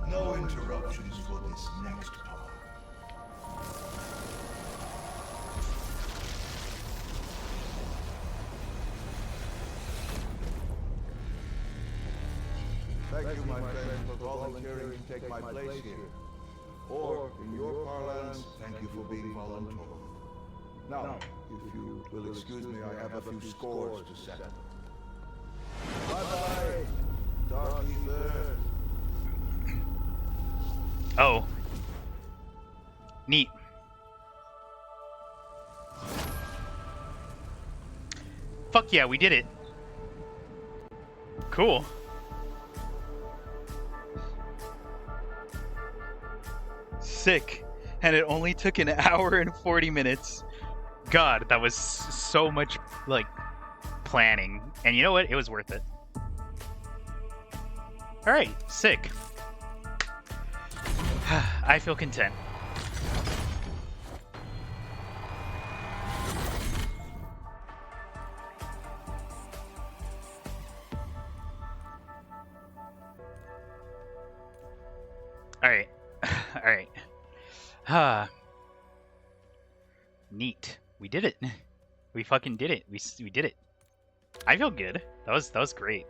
No interruptions for this next part. Thank you, my friend, for volunteering to take my place here. Or, in your parlance, thank you for being voluntold. Now, if you will excuse me, I have a few scores to settle. Bye-bye, Dark Ether. Oh. Neat. Fuck yeah, we did it. Cool. Sick. And it only took an hour and 40 minutes. God, that was so much, like, planning. And you know what? It was worth it. Alright, sick. I feel content. Alright. Alright. Neat. We did it. We fucking did it. We did it. I feel good. That was great.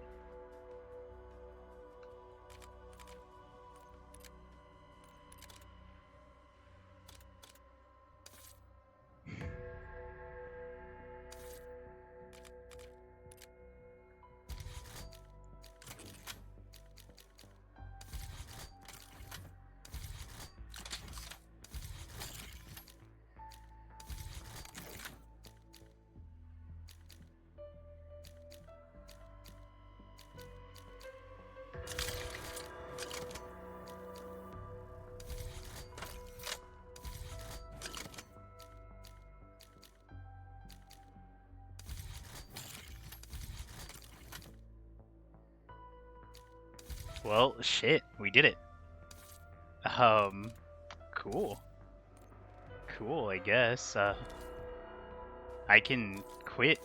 Well, shit, we did it. Cool. Cool, I guess. I can quit